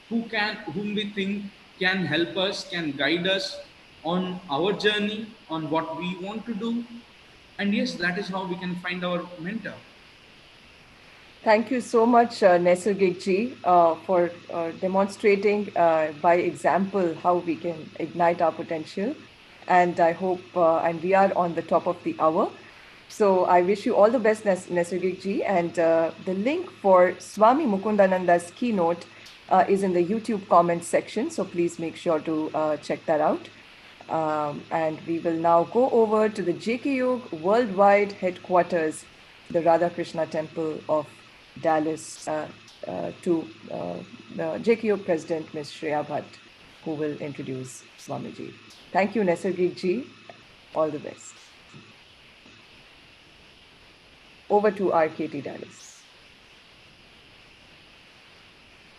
whom we think can help us, can guide us on our journey, on what we want to do. And yes, that is how we can find our mentor. Thank you so much, Naisargik ji, for demonstrating by example how we can ignite our potential. And I hope, and we are on the top of the hour. So I wish you all the best, Naisargik ji. And the link for Swami Mukundananda's keynote is in the YouTube comments section. So please make sure to check that out. And we will now go over to the JKYog worldwide headquarters, the Radha Krishna Temple of Dallas, to the JKYog President, Ms. Shreya Bhatt, who will introduce Swamiji. Thank you, Naisargik ji. All the best. Over to RKT Dallas.